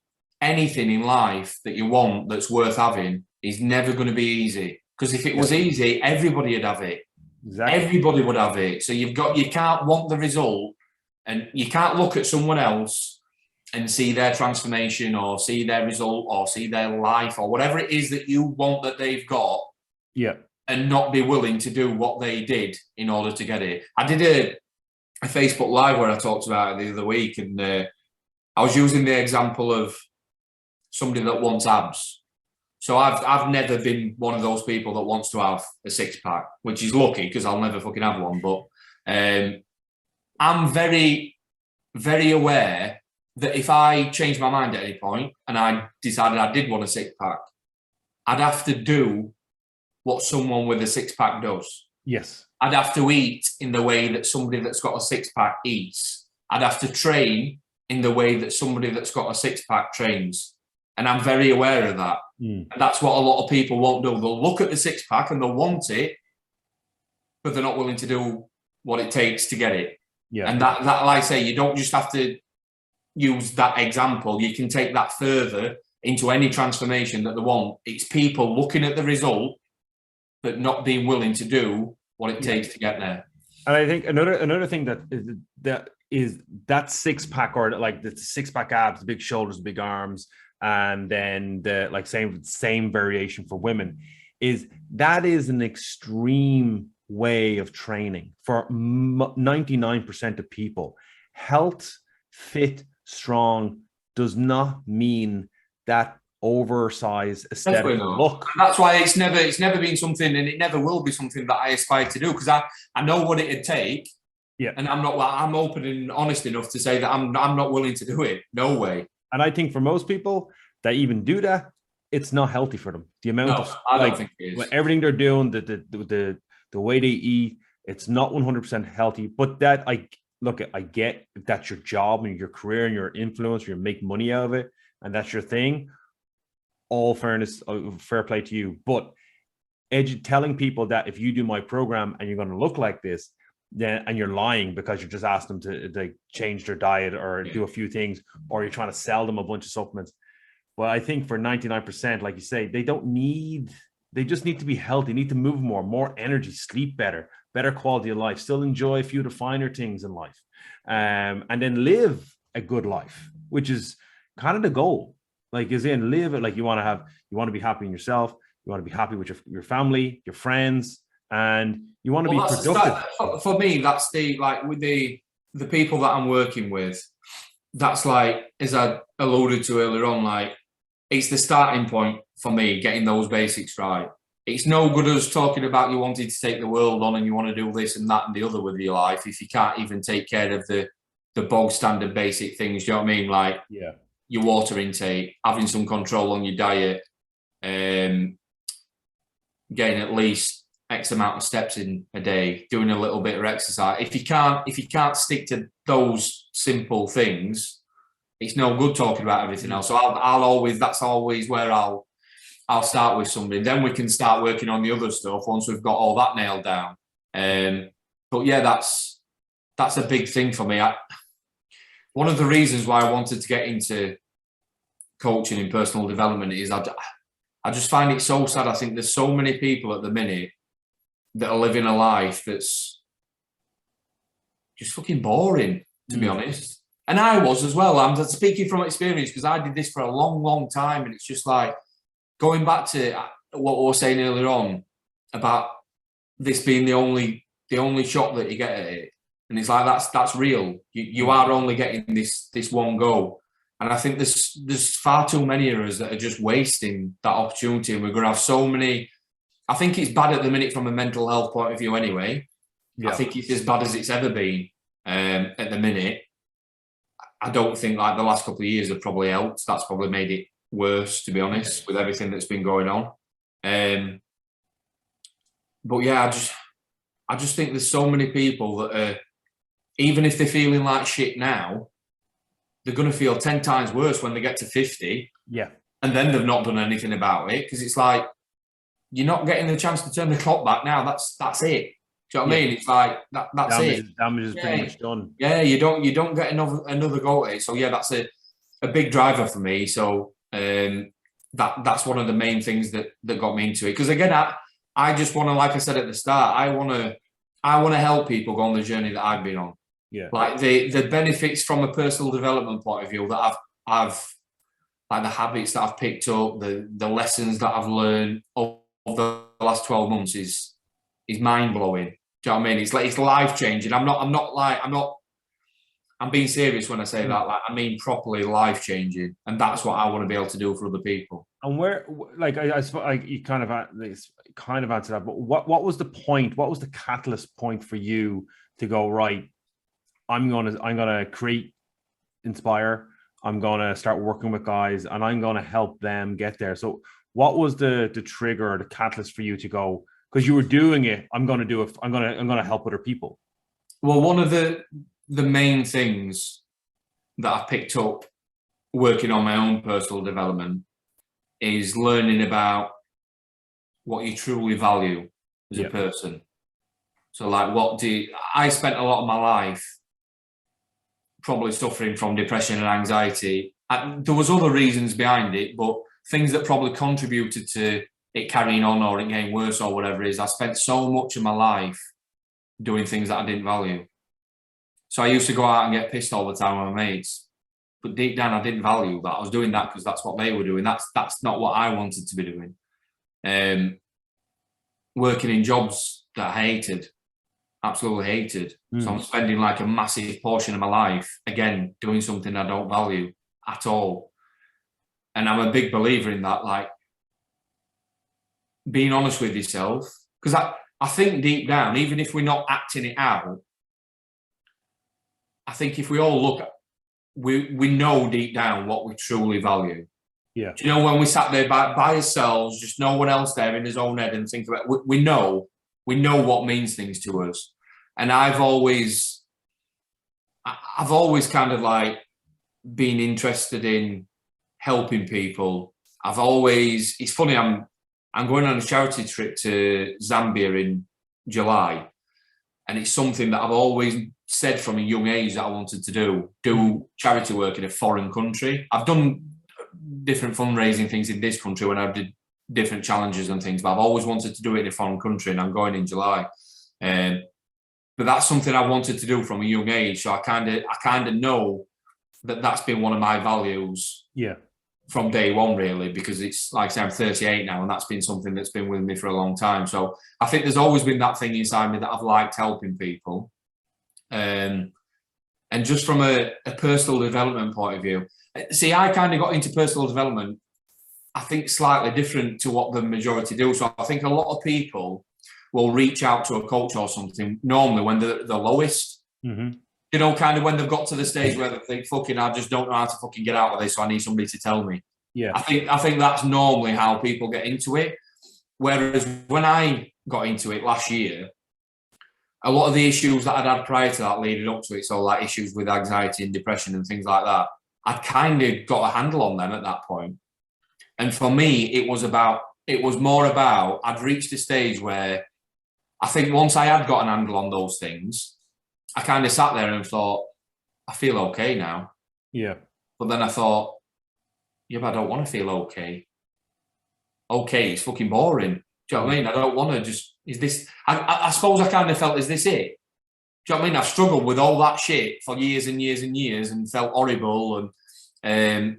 anything in life that you want that's worth having is never going to be easy. Because if it was easy, everybody would have it. Exactly. Everybody would have it. So you can't want the result, and you can't look at someone else and see their transformation or see their result or see their life or whatever it is that you want that they've got, and not be willing to do what they did in order to get it. I did a Facebook Live where I talked about it the other week, and I was using the example of somebody that wants abs. So I've never been one of those people that wants to have a six-pack, which is lucky because I'll never fucking have one. But I'm very, very aware that if I changed my mind at any point and I decided I did want a six-pack, I'd have to do what someone with a six-pack does. Yes. I'd have to eat in the way that somebody that's got a six-pack eats. I'd have to train in the way that somebody that's got a six-pack trains. And I'm very aware of that. And that's what a lot of people won't do. They'll look at the six-pack and they'll want it, but they're not willing to do what it takes to get it. Yeah. And that like I say, you don't just have to use that example. You can take that further into any transformation that they want. It's people looking at the result, but not being willing to do what it takes to get there. And I think another thing that is that six-pack, or like the six-pack abs, the big shoulders, big arms, and then the like same variation for women, is an extreme way of training for 99% of people. Health, fit, strong does not mean that oversized aesthetic look. And that's why it's never been something, and it never will be something that I aspire to do, because I know what it'd take. Yeah. And I'm open and honest enough to say that I'm not willing to do it. No way. And I think for most people that even do that, it's not healthy for them. The amount of I don't think it is. Everything they're doing, the way they eat, it's not 100% healthy. But that I get if that's your job and your career and your influence, you make money out of it, and that's your thing. All fairness, fair play to you. But telling people that if you do my program and you're going to look like this, then and you're lying because you just asked them to change their diet or do a few things, or you're trying to sell them a bunch of supplements. Well, I think for 99%, like you say, they just need to be healthy, need to move more energy, sleep better quality of life, still enjoy a few of the finer things in life, and then live a good life, which is kind of the goal. Like, is in live it like you want to be happy in yourself, you want to be happy with your family, your friends, and you want to be productive. For me, that's with the people that I'm working with, that's like, as I alluded to earlier on, like, it's the starting point for me, getting those basics right. It's no good us talking about you wanting to take the world on and you want to do this and that and the other with your life if you can't even take care of the bog standard basic things. Do you know what I mean? Like, your water intake, having some control on your diet, getting at least X amount of steps in a day, doing a little bit of exercise. If you can't stick to those simple things, it's no good talking about everything else. So that's always where I'll start with somebody. Then we can start working on the other stuff once we've got all that nailed down. But yeah, that's a big thing for me. One of the reasons why I wanted to get into coaching and personal development is I just find it so sad. I think there's so many people at the minute that are living a life that's just fucking boring, to be honest. And I was as well. I'm speaking from experience because I did this for a long, long time. And it's just like going back to what we were saying earlier on about this being the only shot that you get at it. And it's like, that's real. You are only getting this one go. And I think there's far too many of us that are just wasting that opportunity. And we're going to have so many. I think it's bad at the minute from a mental health point of view anyway. Yeah. I think it's as bad as it's ever been at the minute. I don't think like the last couple of years have probably helped. That's probably made it worse, to be honest, with everything that's been going on. But yeah, I just think there's so many people that are even if they're feeling like shit now, they're going to feel 10 times worse when they get to 50. Yeah. And then they've not done anything about it, because it's like, you're not getting the chance to turn the clock back now. That's it. Do you know what I mean? It's like that's it. Damage is pretty much done. Yeah, you don't get another go at it. So yeah, that's a big driver for me. So that's one of the main things that got me into it. Because again, I just want to, like I said at the start, I want to help people go on the journey that I've been on. Yeah. Like the benefits from a personal development point of view that I've like the habits that I've picked up, the lessons that I've learned over the last 12 months is mind blowing. Do you know what I mean? It's like, it's life changing. I'm being serious when I say that. Like, I mean properly life changing, and that's what I want to be able to do for other people. And where, like, I suppose you kind of answered that, but what was the point? What was the catalyst point for you to go, right, I'm gonna create Inspire. I'm gonna start working with guys, and I'm gonna help them get there. So, what was the trigger or the catalyst for you to go? Because you were doing it. I'm gonna do it. I'm gonna help other people. Well, one of the main things that I've picked up working on my own personal development is learning about what you truly value as a person. So, like, I spent a lot of my life probably suffering from depression and anxiety. There was other reasons behind it, but things that probably contributed to it carrying on or it getting worse or whatever it is. I spent so much of my life doing things that I didn't value. So I used to go out and get pissed all the time with my mates, but deep down I didn't value that. I was doing that because that's what they were doing. That's not what I wanted to be doing. Working in jobs that I hated, absolutely hated. So I'm spending like a massive portion of my life, again, doing something I don't value at all. And I'm a big believer in that, like being honest with yourself. Because I think deep down, even if we're not acting it out, I think if we all look, we know deep down what we truly value. Yeah. Do you know, when we sat there by ourselves, just no one else there in his own head and think about it, we know what means things to us. And I've always kind of like been interested in helping people. It's funny, I'm going on a charity trip to Zambia in July, and it's something that I've always said from a young age that I wanted to do charity work in a foreign country. I've done different fundraising things in this country when I did different challenges and things, but I've always wanted to do it in a foreign country, and I'm going in July. But that's something I wanted to do from a young age. So I kind of know that that's been one of my values. Yeah. From day one, really, because it's like I say, I'm 38 now, and that's been something that's been with me for a long time. So I think there's always been that thing inside me that I've liked helping people. And just from a personal development point of view, see, I kind of got into personal development, I think slightly different to what the majority do. So I think a lot of people will reach out to a coach or something normally when they're the lowest. Mm-hmm. You know, kind of when they've got to the stage where they think, fucking, I just don't know how to fucking get out of this, so I need somebody to tell me. Yeah. I think that's normally how people get into it. Whereas when I got into it last year, a lot of the issues that I'd had prior to that leading up to it, so like issues with anxiety and depression and things like that, I'd kind of got a handle on them at that point. And for me, it was more about, I'd reached a stage where I think once I had got an handle on those things, I kind of sat there and thought, I feel okay now. Yeah. But then I thought, yeah, but I don't want to feel okay. Okay, it's fucking boring. Do you know what I mean? I don't want to just, is this, I suppose I kind of felt, is this it? Do you know what I mean? I've struggled with all that shit for years and years and years and felt horrible. And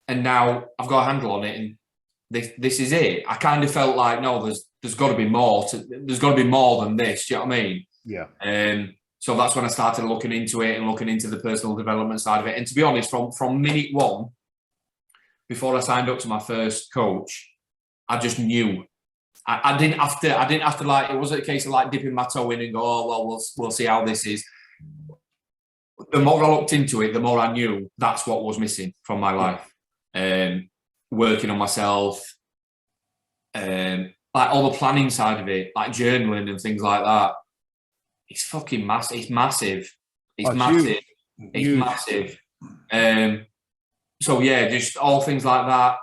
now I've got a handle on it and this is it. I kind of felt like, no, there's got to be more. There's got to be more than this. Do you know what I mean? Yeah. So that's when I started looking into it and looking into the personal development side of it. And to be honest, from minute one, before I signed up to my first coach, I just knew. I didn't have to like, it wasn't a case of like dipping my toe in and go, oh, well, we'll see how this is. The more I looked into it, the more I knew that's what was missing from my life. Working on myself, like all the planning side of it, like journaling and things like that. It's fucking massive. It's massive. It's Oh, it's massive. huge. It's Huge. massive. So yeah, just all things like that,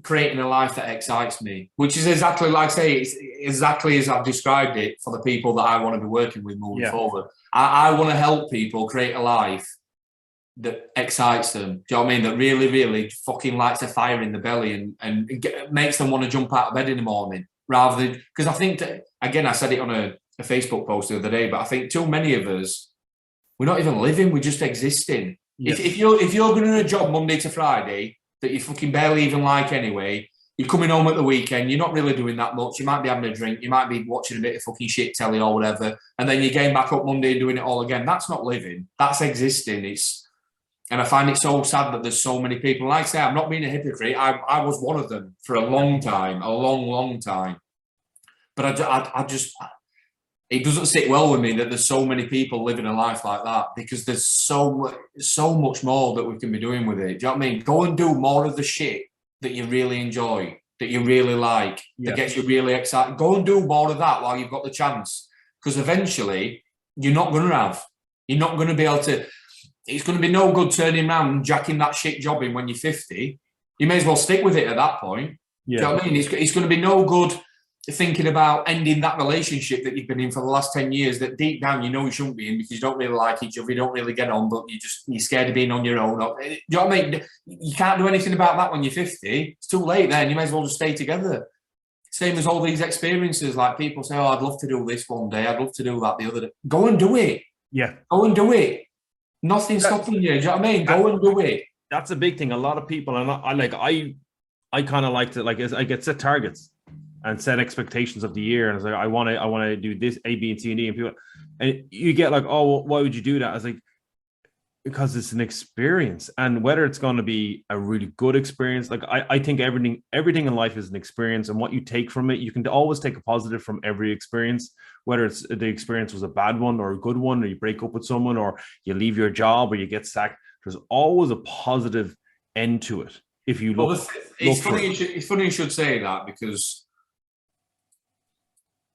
creating a life that excites me, which is exactly like I say, it's exactly as I've described it for the people that I want to be working with moving forward. I want to help people create a life that excites them. Do you know what I mean? That really, really fucking lights a fire in the belly and makes them want to jump out of bed in the morning, rather than, because I think that, again, I said it on a Facebook post the other day, but I think too many of us, we're not even living, we're just existing. Yes. If you're going to do a job Monday to Friday that you fucking barely even like anyway, you're coming home at the weekend, you're not really doing that much, you might be having a drink, you might be watching a bit of fucking shit telly or whatever, and then you're getting back up Monday and doing it all again. That's not living, that's existing. And I find it so sad that there's so many people, like I say, I'm not being a hypocrite, I was one of them for a long time, a long time. But I just, it doesn't sit well with me that there's so many people living a life like that, because there's so much more that we can be doing with it. Do you know what I mean? Go and do more of the shit that you really enjoy, that you really like, that gets you really excited. Go and do more of that while you've got the chance, because eventually you're not going to be able to. It's going to be no good turning around and jacking that shit job in when you're 50. You may as well stick with it at that point. Do you know what I mean? It's going to be no good thinking about ending that relationship that you've been in for the last 10 years that deep down you know you shouldn't be in, because you don't really like each other, you don't really get on, but you're scared of being on your own. Do you know what I mean? You can't do anything about that when you're 50. It's too late then. You may as well just stay together. Same as all these experiences, like people say, oh, I'd love to do this one day, I'd love to do that the other day. Go and do it. Yeah. Go and do it. Nothing's stopping you. Do you know what I mean? Go and do it. That's a big thing. A lot of people, and I kind of like to, like, I get set targets and set expectations of the year, and it's like I want to do this A, B, and C, and D, and people, and you get like, oh, well, why would you do that? I was like, because it's an experience, and whether it's going to be a really good experience, like I think everything in life is an experience, and what you take from it, you can always take a positive from every experience, whether it's the experience was a bad one or a good one, or you break up with someone, or you leave your job, or you get sacked. There's always a positive end to it if you look. Well, it's funny you should say that, because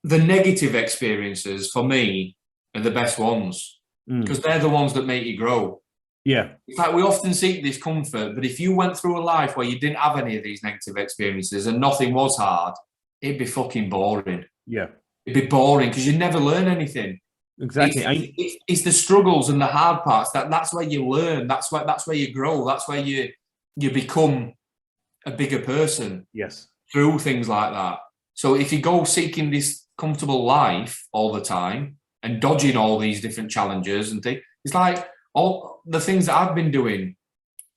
the negative experiences for me are the best ones, because they're the ones that make you grow. Yeah. In fact, we often seek this comfort, but if you went through a life where you didn't have any of these negative experiences and nothing was hard, it'd be fucking boring. Yeah. It'd be boring because you never learn anything. Exactly. It's the struggles and the hard parts that's where you learn. That's where you grow. That's where you become a bigger person. Yes. Through things like that. So if you go seeking this comfortable life all the time and dodging all these different challenges and things, it's like all the things that I've been doing,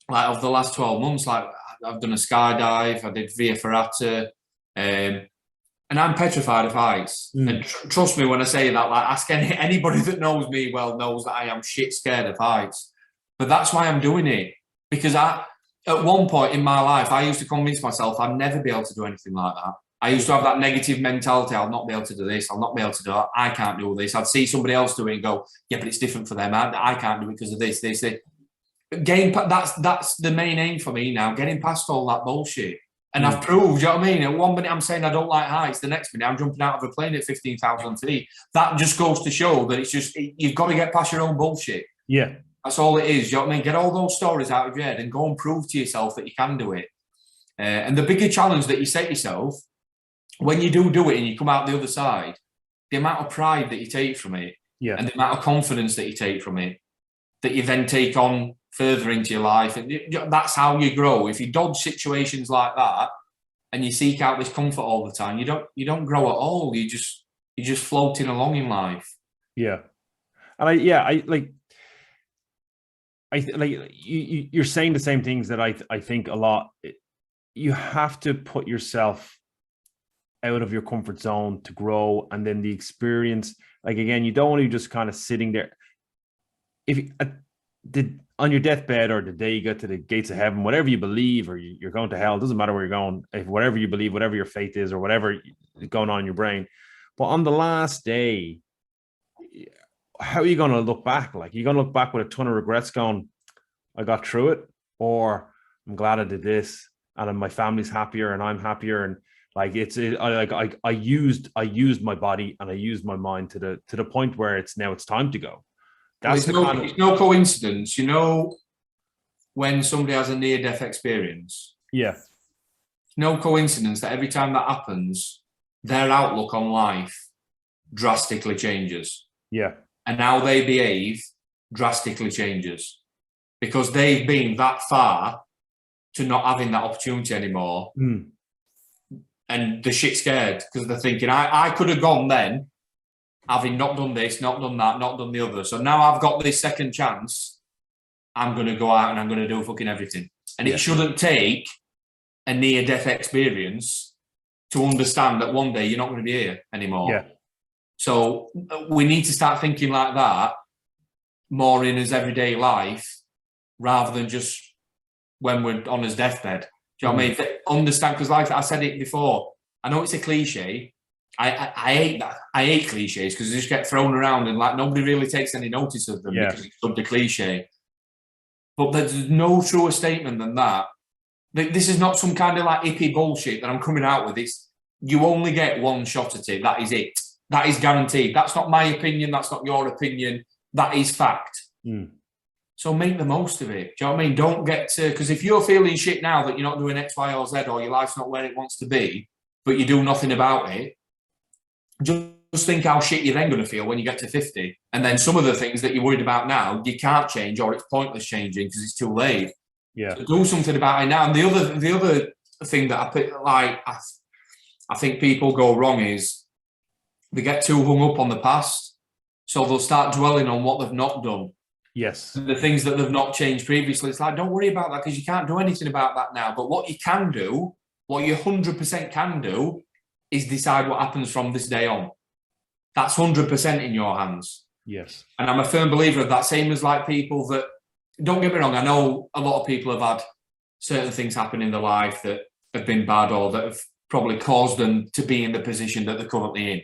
like over the last 12 months, like I've done a skydive, I did Via Ferrata, and I'm petrified of heights. And trust me when I say that, like ask anybody that knows me well knows that I am shit scared of heights. But that's why I'm doing it, because at one point in my life, I used to convince myself I'd never be able to do anything like that. I used to have that negative mentality. I'll not be able to do this. I'll not be able to do that. I can't do this. I'd see somebody else do it and go, yeah, but it's different for them. I can't do it because of this. That's the main aim for me now, getting past all that bullshit. And I've proved, you know what I mean? At one minute I'm saying I don't like heights. The next minute I'm jumping out of a plane at 15,000 feet. That just goes to show that you've got to get past your own bullshit. Yeah. That's all it is. You know what I mean? Get all those stories out of your head and go and prove to yourself that you can do it. And the bigger challenge that you set yourself, when you do it and you come out the other side, the amount of pride that you take from it, and the amount of confidence that you take from it, that you then take on further into your life, and that's how you grow. If you dodge situations like that and you seek out this comfort all the time, you don't grow at all. You're just floating along in life. Yeah, and you're saying the same things that I think a lot. You have to put yourself out of your comfort zone to grow, and then the experience. Like again, you don't want to just kind of sitting there. If you, on your deathbed or the day you get to the gates of heaven, whatever you believe, or you're going to hell, it doesn't matter where you're going. If whatever you believe, whatever your faith is, or whatever is going on in your brain, but on the last day, how are you going to look back? Like you're going to look back with a ton of regrets, going, "I got through it," or "I'm glad I did this, and my family's happier, and I'm happier." And like I used my body and I used my mind to the point where it's time to go. That's it's no coincidence, you know, when somebody has a near-death experience. Yeah. It's no coincidence that every time that happens, their outlook on life drastically changes. Yeah. And how they behave drastically changes because they've been that far to not having that opportunity anymore. And they're shit scared because they're thinking, I could have gone then, having not done this, not done that, not done the other. So now I've got this second chance. I'm going to go out and I'm going to do fucking everything. And it shouldn't take a near-death experience to understand that one day you're not going to be here anymore. Yeah. So we need to start thinking like that more in his everyday life rather than just when we're on his deathbed. Do you know what I mean? Understand, because like I said it before, I know it's a cliche. I hate that. I hate cliches because they just get thrown around and like nobody really takes any notice of them because it's such a cliche. But there's no truer statement than that. This is not some kind of like hippie bullshit that I'm coming out with. It's you only get one shot at it. That is it. That is guaranteed. That's not my opinion. That's not your opinion. That is fact. So make the most of it. Do you know what I mean? Don't get to, because if you're feeling shit now that you're not doing X, Y, or Z, or your life's not where it wants to be, but you do nothing about it, just think how shit you're then going to feel when you get to 50. And then some of the things that you're worried about now, you can't change or it's pointless changing because it's too late. Yeah. So do something about it now. And the other thing that I put, like, I think people go wrong is they get too hung up on the past. So they'll start dwelling on what they've not done. Yes. The things that they've not changed previously. It's like, don't worry about that because you can't do anything about that now. But what you can do, what you 100% can do, is decide what happens from this day on. That's 100% in your hands. Yes. And I'm a firm believer of that. Same as like people that, don't get me wrong, I know a lot of people have had certain things happen in their life that have been bad or that have probably caused them to be in the position that they're currently in.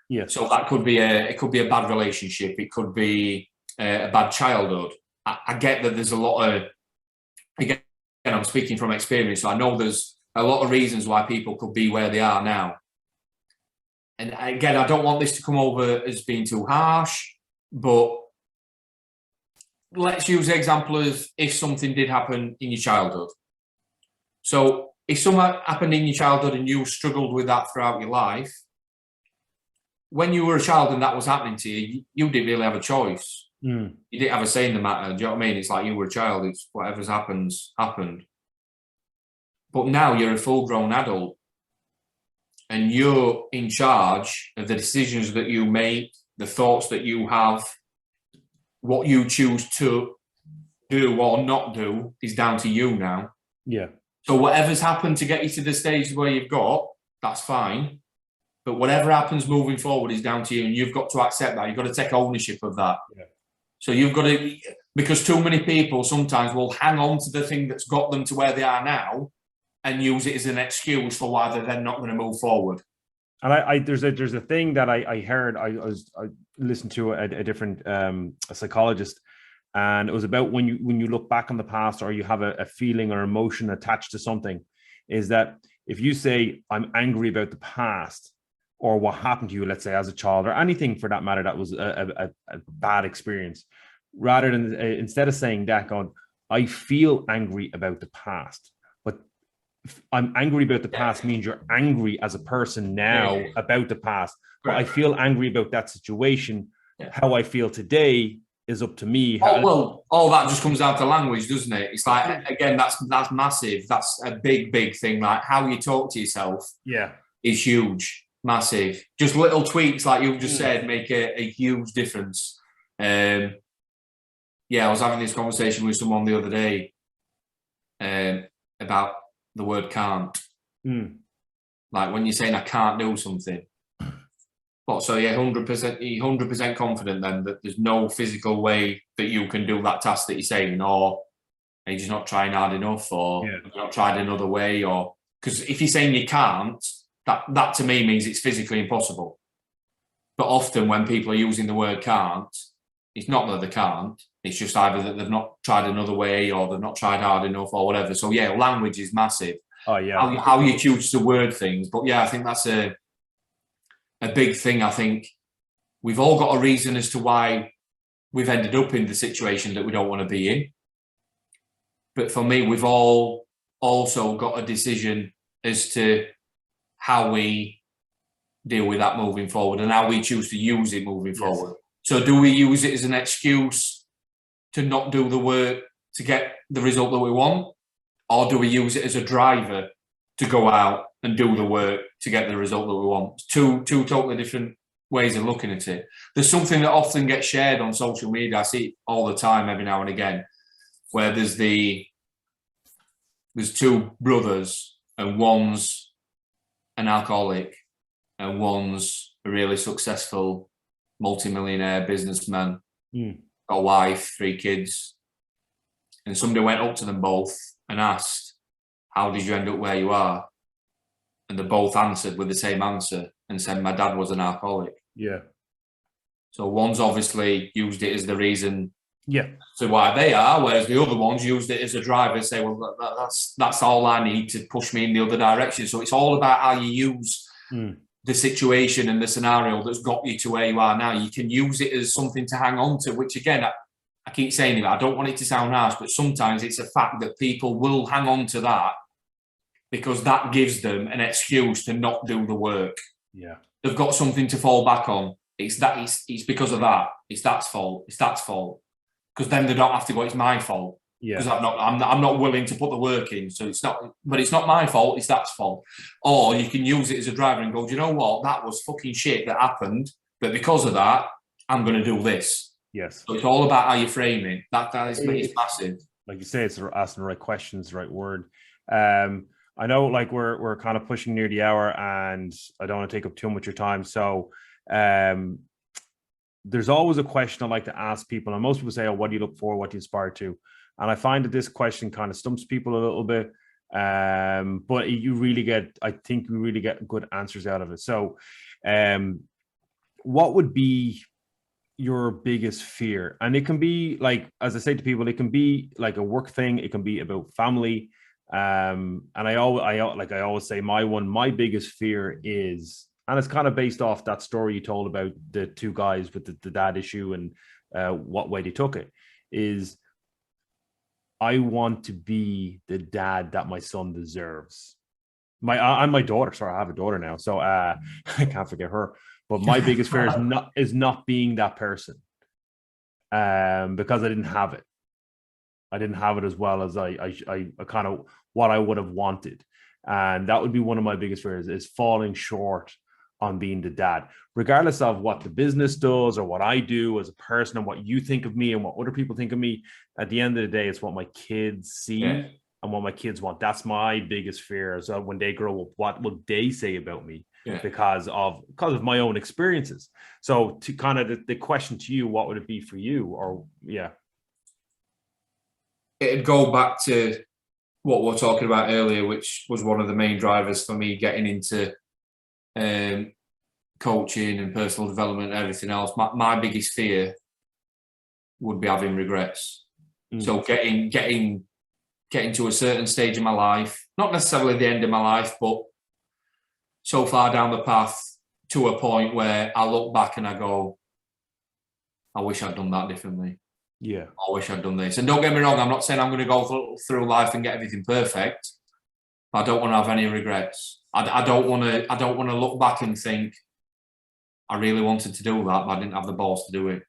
Yes. So that could be a bad relationship. It could be a bad childhood. I get that there's a lot of, again, I'm speaking from experience, so I know there's a lot of reasons why people could be where they are now. And again, I don't want this to come over as being too harsh, but let's use the example of if something did happen in your childhood. So if something happened in your childhood and you struggled with that throughout your life, when you were a child and that was happening to you, you didn't really have a choice. You didn't have a say in the matter. Do you know what I mean? It's like you were a child. It's whatever's happened. But now you're a full-grown adult and you're in charge of the decisions that you make, the thoughts that you have, what you choose to do or not do is down to you now. Yeah. So whatever's happened to get you to the stage where you've got, that's fine. But whatever happens moving forward is down to you and you've got to accept that. You've got to take ownership of that. Yeah. So you've got to, because too many people sometimes will hang on to the thing that's got them to where they are now and use it as an excuse for why they're then not going to move forward. And there's a thing that I heard. I listened to a different a psychologist, and it was about when you look back on the past or you have a feeling or emotion attached to something, is that if you say I'm angry about the past or what happened to you, let's say as a child or anything for that matter that was a bad experience, rather than instead of saying that, going, I feel angry about the past. But I'm angry about the past means you're angry as a person now about the past. But I feel angry about that situation. How I feel today is up to me. Well, all that just comes down to language, doesn't it? It's like, again, that's massive. That's a big thing. Like how you talk to yourself is huge, massive. Just little tweaks, like you just said, make a huge difference. I was having this conversation with someone the other day about the word can't. Like when you're saying I can't do something. But so 100% confident then that there's no physical way that you can do that task that you're saying, or are you just not trying hard enough, or you've not tried another way, or because if you're saying you can't, that to me means it's physically impossible. But often when people are using the word can't, it's not that they can't. It's just either that they've not tried another way or they've not tried hard enough or whatever. So language is massive. Oh yeah. How you choose to word things. But I think that's a big thing. I think we've all got a reason as to why we've ended up in the situation that we don't want to be in. But for me, we've all also got a decision as to how we deal with that moving forward and how we choose to use it moving forward. So do we use it as an excuse to not do the work to get the result that we want? Or do we use it as a driver to go out and do the work to get the result that we want? Two totally different ways of looking at it. There's something that often gets shared on social media. I see it all the time, every now and again, where there's two brothers and one's an alcoholic and one's a really successful multimillionaire businessman, got a wife, 3 kids. And somebody went up to them both and asked, how did you end up where you are? And they both answered with the same answer and said, my dad was an alcoholic. Yeah. So one's obviously used it as the reason to why they are, whereas the other ones used it as a driver to say, well, that's all I need to push me in the other direction. So it's all about how you use the situation and the scenario that's got you to where you are now. You can use it as something to hang on to, which again, I keep saying it, I don't want it to sound harsh, but sometimes it's a fact that people will hang on to that because that gives them an excuse to not do the work. Yeah. They've got something to fall back on. It's because of that. It's that's fault. It's that's fault. Because then they don't have to go, it's my fault. Yeah. Because I'm not willing to put the work in. So it's not my fault, it's that's fault. Or you can use it as a driver and go, do you know what? That was fucking shit that happened. But because of that, I'm going to do this. Yes. So it's all about how you frame it. That is it's massive. Like you say, it's asking the right questions, the right word. I know like we're kind of pushing near the hour and I don't want to take up too much of your time. So there's always a question I like to ask people. And most people say, oh, what do you look for? What do you aspire to? And I find that this question kind of stumps people a little bit. But I think you really get good answers out of it. So what would be your biggest fear? And it can be like, as I say to people, it can be like a work thing. It can be about family. And I always say my biggest fear is, and it's kind of based off that story you told about the 2 guys with the dad issue and what way they took it, is I want to be the dad that my son deserves. My daughter, sorry, I have a daughter now, so I can't forget her. But my biggest fear is not being that person, because I didn't have it. I didn't have it as well as I kind of what I would have wanted, and that would be one of my biggest fears, is falling short on being the dad, regardless of what the business does or what I do as a person and what you think of me and what other people think of me. At the end of the day, it's what my kids see and what my kids want. That's my biggest fear. So when they grow up, what will they say about me because of my own experiences? So to kind of the question to you, what would it be for you? Or it'd go back to what we were talking about earlier, which was one of the main drivers for me getting into coaching and personal development and everything else. My biggest fear would be having regrets. So getting to a certain stage in my life, not necessarily the end of my life, but so far down the path to a point where I look back and I go, I wish I'd done that differently. Yeah. I wish I'd done this. And don't get me wrong, I'm not saying I'm going to go through life and get everything perfect. I don't want to have any regrets. I don't want to look back and think I really wanted to do that, but I didn't have the balls to do it.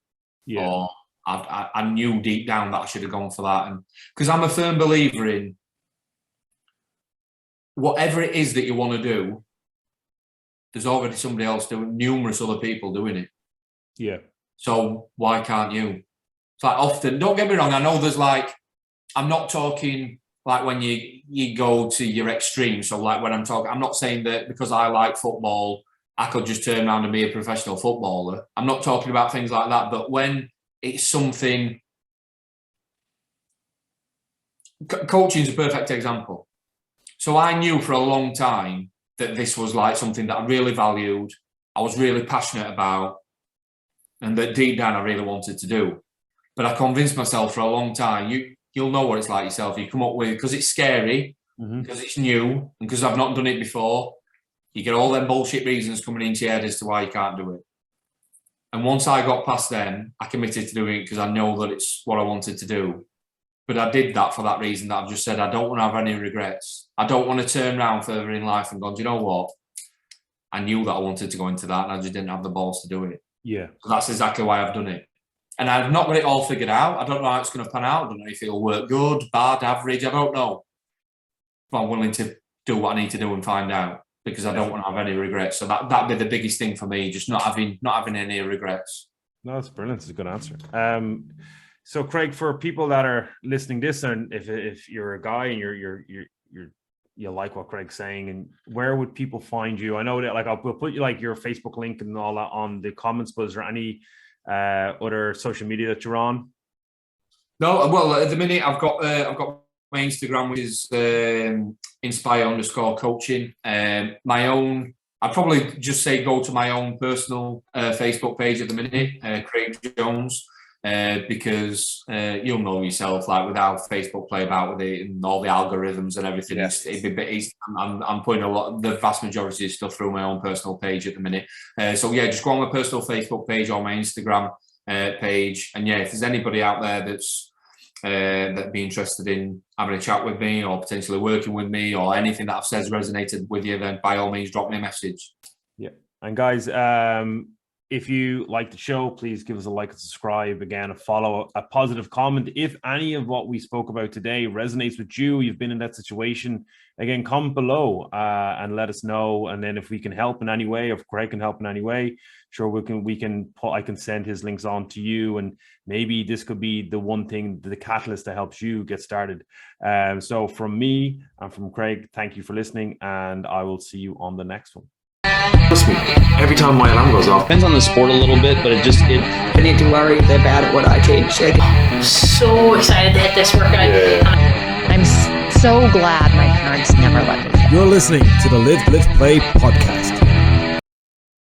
Yeah. Or I knew deep down that I should have gone for that. And because I'm a firm believer in whatever it is that you want to do, there's already somebody else doing, numerous other people doing it. Yeah. So why can't you? It's like often, don't get me wrong, I know there's like, I'm not talking like when you go to your extreme. So like when I'm talking, I'm not saying that because I like football, I could just turn around and be a professional footballer. I'm not talking about things like that. But when it's something, coaching is a perfect example. So I knew for a long time that this was like something that I really valued, I was really passionate about, and that deep down I really wanted to do. But I convinced myself for a long time, you'll know what it's like yourself. You come up with, because it's scary, because it's new, and because I've not done it before, you get all them bullshit reasons coming into your head as to why you can't do it. And once I got past them, I committed to doing it because I know that it's what I wanted to do. But I did that for that reason that I've just said. I don't want to have any regrets. I don't want to turn around further in life and go, do you know what? I knew that I wanted to go into that and I just didn't have the balls to do it. Yeah. So that's exactly why I've done it. And I've not got it all figured out. I don't know how it's going to pan out. I don't know if it'll work good, bad, average. I don't know. But I'm willing to do what I need to do and find out because I don't want to have any regrets. So that'd be the biggest thing for me, just not having any regrets. No, that's brilliant. It's a good answer. So Craig, for people that are listening to this, and if you're a guy and you like what Craig's saying, and where would people find you? I know that we'll put you like your Facebook link and all that on the comments, but is there any other social media that you're on? No, well, at the minute I've got my Instagram, which is inspire_coaching. My own, I'd probably just say go to my own personal Facebook page at the minute, Craig Jones, because you'll know yourself, like with how Facebook play about with it and all the algorithms and everything. Yes. I'm putting the vast majority of stuff through my own personal page at the minute. So yeah, just go on my personal Facebook page or my Instagram page, and yeah, if there's anybody out there that'd be interested in having a chat with me or potentially working with me or anything that I've said has resonated with you, then by all means drop me a message. Yeah. And guys, if you like the show, please give us a like and subscribe. Again, a follow, a positive comment. If any of what we spoke about today resonates with you, you've been in that situation, again, comment below and let us know. And then if we can help in any way, if Craig can help in any way, sure, I can send his links on to you, and maybe this could be the one thing, the catalyst that helps you get started. So from me and from Craig, thank you for listening, and I will see you on the next one. Trust me, every time my alarm goes off. Depends on the sport a little bit, but I need to worry they're bad at what I teach. So excited to hit this workout. I'm so glad my parents never let me. You're listening to the Live, Live, Play podcast.